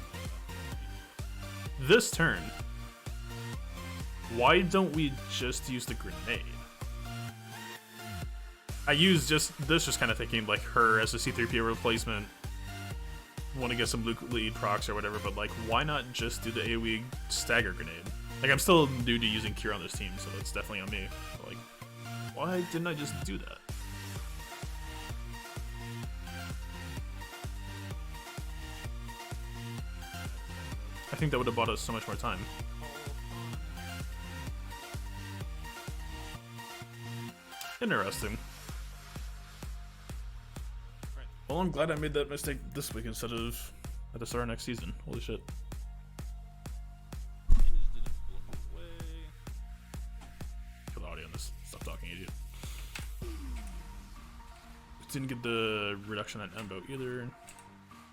This turn, why don't we just use the grenade? I use just kind of thinking like her as a C-3PO replacement, want to get some lead procs or whatever, but like, why not just do the AoE stagger grenade? Like, I'm still new to using Cure on this team, so that's definitely on me. But, like, why didn't I just do that? I think that would have bought us so much more time. Interesting. Well, I'm glad I made that mistake this week instead of at the start of next season. Holy shit. Kill the audio on this. Stop talking, idiot. Didn't get the reduction on Embo either.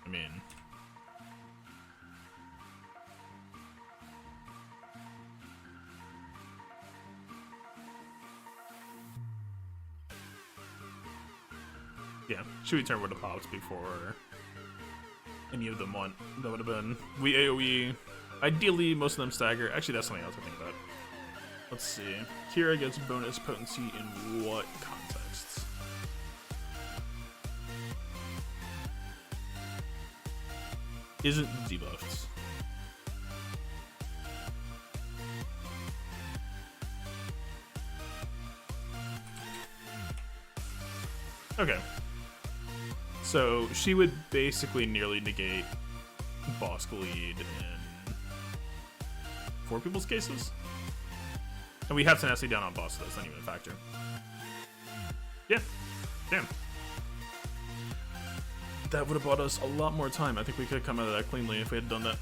I mean... yeah, Shui turn would have popped before any of them won. That would have been... we AoE. Ideally, most of them stagger. Actually, that's something else to think about. Let's see. Kira gets bonus potency in what contexts? Isn't debuffed. Okay. So she would basically nearly negate boss bleed in 4 people's cases. And we have tenacity down on boss, so that's not even a factor. Yeah. Damn. That would have bought us a lot more time. I think we could have come out of that cleanly if we had done that.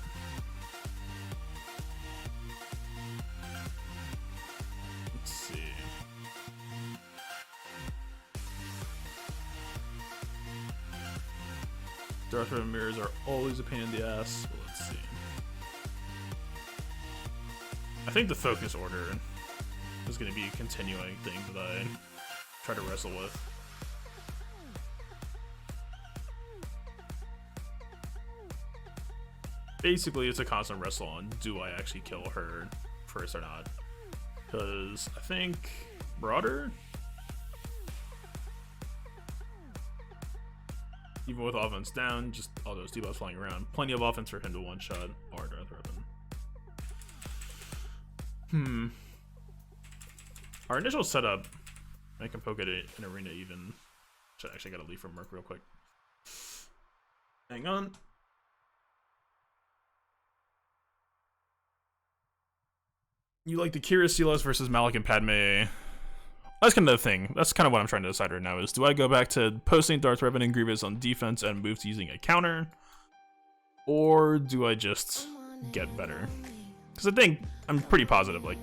Let's see. Darth Vader mirrors are always a pain in the ass. But let's see. I think the focus order is going to be a continuing thing that I try to wrestle with. Basically, it's a constant wrestle on do I actually kill her first or not. Because I think Marauder, even with offense down, just all those debuffs flying around. Plenty of offense for him to one-shot our Darth Revan. Our initial setup, I can poke at it in arena even. Actually, I gotta leave from Merc real quick. Hang on. You like the Kira Silas versus Malik and Padme. That's kind of the thing. That's kind of what I'm trying to decide right now is, do I go back to posting Darth Revan and Grievous on defense and move to using a counter? Or do I just get better? Because I think, I'm pretty positive, like,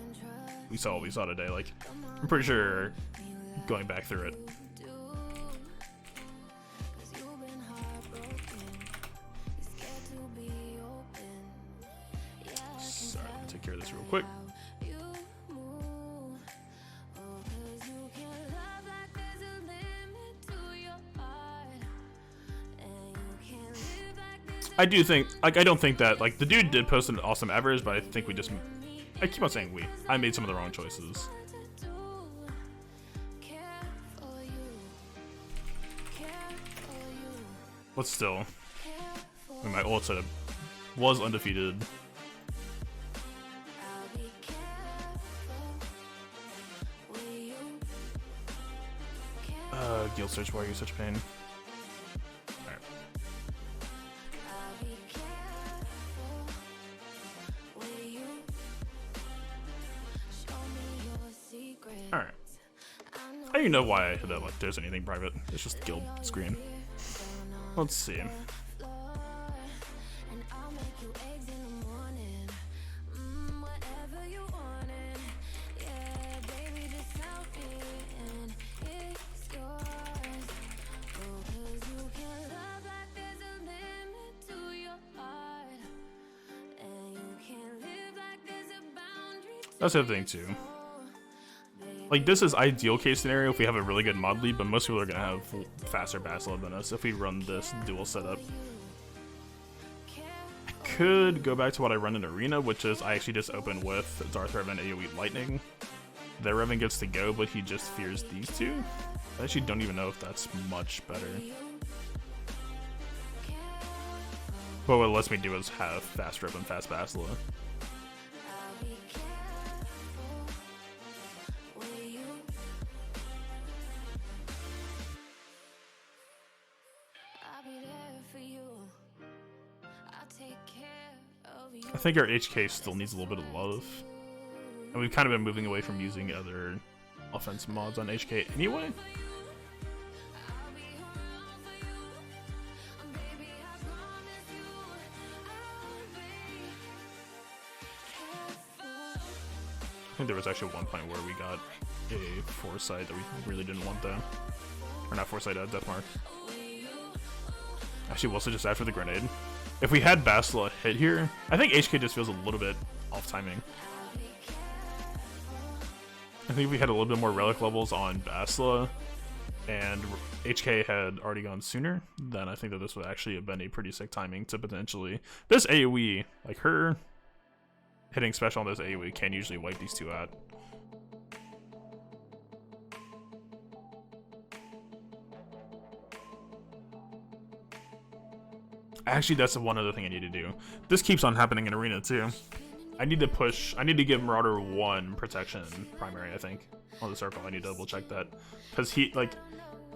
we saw what we saw today, like, I'm pretty sure going back through it. Sorry, I'm gonna take care of this real quick. I do think, like, I don't think that, like, the dude did post an awesome average, but I think we just, I keep on saying I made some of the wrong choices. But still, I mean, my ult setup was undefeated. Guild search, why are you such pain? Alright. I don't even know why that, like, there's anything private. It's just guild screen. Let's see. That's the other thing too. Like, this is ideal case scenario if we have a really good mod lead, but most people are gonna have faster battle than us if we run this dual setup. I could go back to what I run in Arena, which is I actually just open with Darth Revan AoE Lightning. Their Revan gets to go, but he just fears these two. I actually don't even know if that's much better. But what it lets me do is have fast Rip and fast Basila. I think our HK still needs a little bit of love. And we've kind of been moving away from using other offense mods on HK anyway. I think there was actually one point where we got a Foresight that we really didn't want though. Or not Foresight, Deathmark. Actually, we'll also just after the grenade. If we had Basila hit here, I think HK just feels a little bit off timing. I think if we had a little bit more relic levels on Basila and HK had already gone sooner, then I think that this would actually have been a pretty sick timing to potentially... This AoE, like her hitting special on this AoE can usually wipe these two out. Actually, that's the one other thing I need to do. This keeps on happening in Arena too. I need to give Marauder 1 protection primary, I think. On the circle, I need to double check that. Because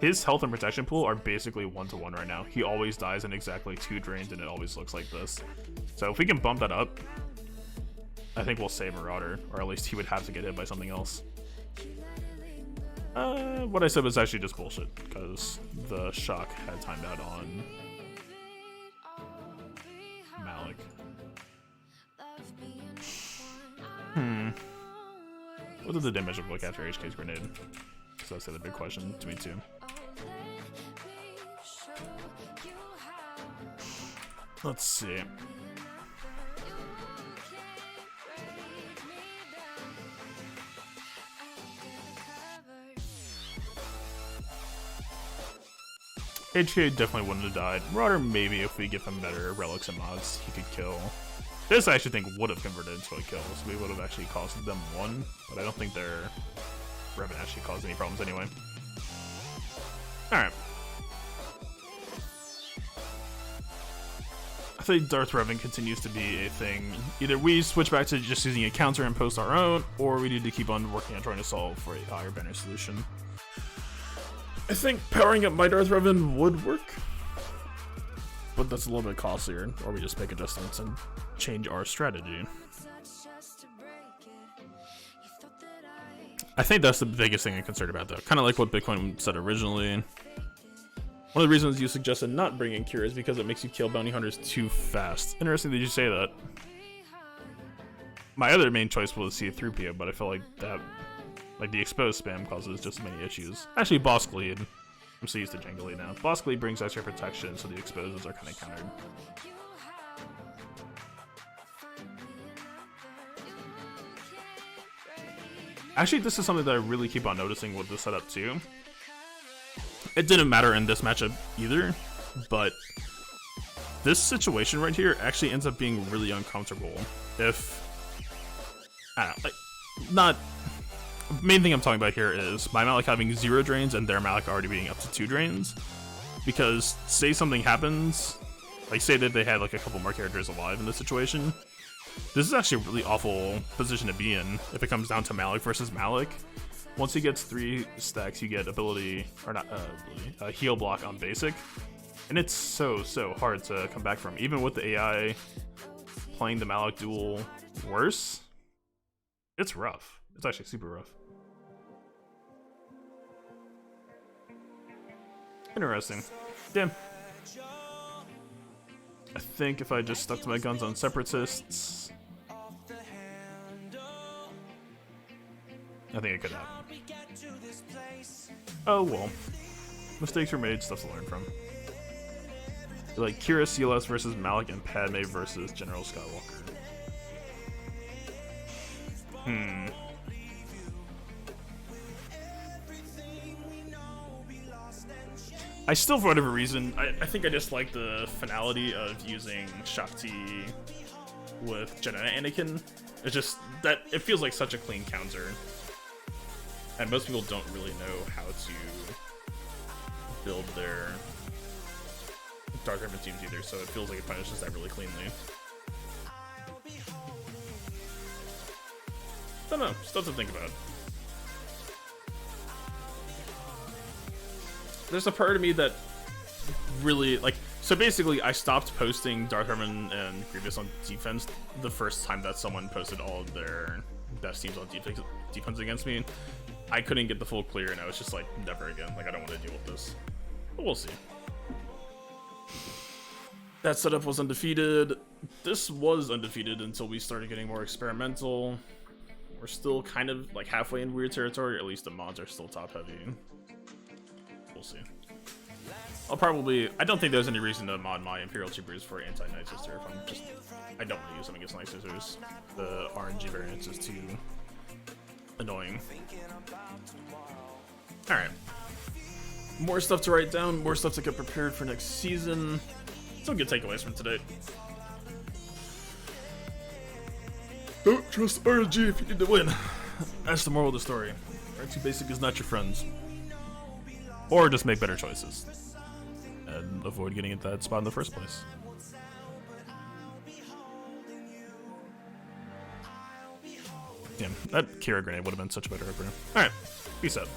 his health and protection pool are basically 1-to-1 right now. He always dies in exactly 2 drains and it always looks like this. So if we can bump that up, I think we'll save Marauder, or at least he would have to get hit by something else. What I said was actually just bullshit, because the shock had timed out on Malik. What did the damage look like after HK's grenade? So that's the big question to me too. Let's see. HK definitely wouldn't have died. Marauder, maybe if we give him better relics and mods, he could kill. This I actually think would have converted into a kill, so we would have actually caused them 1, but I don't think their Revan actually caused any problems anyway. Alright. I think Darth Revan continues to be a thing. Either we switch back to just using a counter and post our own, or we need to keep on working on trying to solve for a higher banner solution. I think powering up my Darth Revan would work, but that's a little bit costlier, or we just make adjustments and change our strategy. I think that's the biggest thing I'm concerned about though. Kind of like what Bitcoin said originally. One of the reasons you suggested not bringing Cure is because it makes you kill bounty hunters too fast. Interesting that you say that. My other main choice was C3PO, but I feel like that, like the exposed spam causes just as many issues. Actually, Boss Lead. I'm so used to Jango Lead now. Boss Lead brings extra protection, so the exposes are kind of countered. Actually, this is something that I really keep on noticing with the setup too. It didn't matter in this matchup either, but this situation right here actually ends up being really uncomfortable. If, I don't know, like, not, main thing I'm talking about here is my Malik having 0 drains and their Malik already being up to 2 drains. Because say something happens, like say that they had like a couple more characters alive in this situation, this is actually a really awful position to be in if it comes down to Malik versus Malik. Once he gets 3 stacks, you get ability, or not ability, heal block on basic. And it's so hard to come back from. Even with the AI playing the Malik duel worse, it's rough. It's actually super rough. Interesting. Damn. I think if I just stuck to my guns on Separatists, I think it could happen. Oh well. Mistakes were made, stuff to learn from. Like Kira CLS versus Malik and Padme versus General Skywalker. I still, for whatever reason, I think I just like the finality of using Shakti with Jedi Anakin. It's just that it feels like such a clean counter. And most people don't really know how to build Dark Hermit teams either, so it feels like it punishes that really cleanly. Don't know, stuff to think about. There's a part of me that really, like, so basically I stopped posting Dark Hermit and Grievous on defense the first time that someone posted all of their best teams on defense against me. I couldn't get the full clear, and I was just like, never again. Like, I don't want to deal with this. But we'll see. That setup was undefeated. This was undefeated until we started getting more experimental. We're still kind of like halfway in weird territory, or at least the mods are still top heavy. We'll see. I don't think there's any reason to mod my Imperial Troopers for anti-Night Sister if I don't want to use them against Night Sisters. The RNG variance is too annoying. Alright. More stuff to write down, more stuff to get prepared for next season. Some good takeaways from today. Don't trust RNG if you need to win. That's the moral of the story. R2 Basic is not your friends. Or just make better choices. And avoid getting into that spot in the first place. Damn, that Kira grenade would have been such a better opener. Alright, peace out.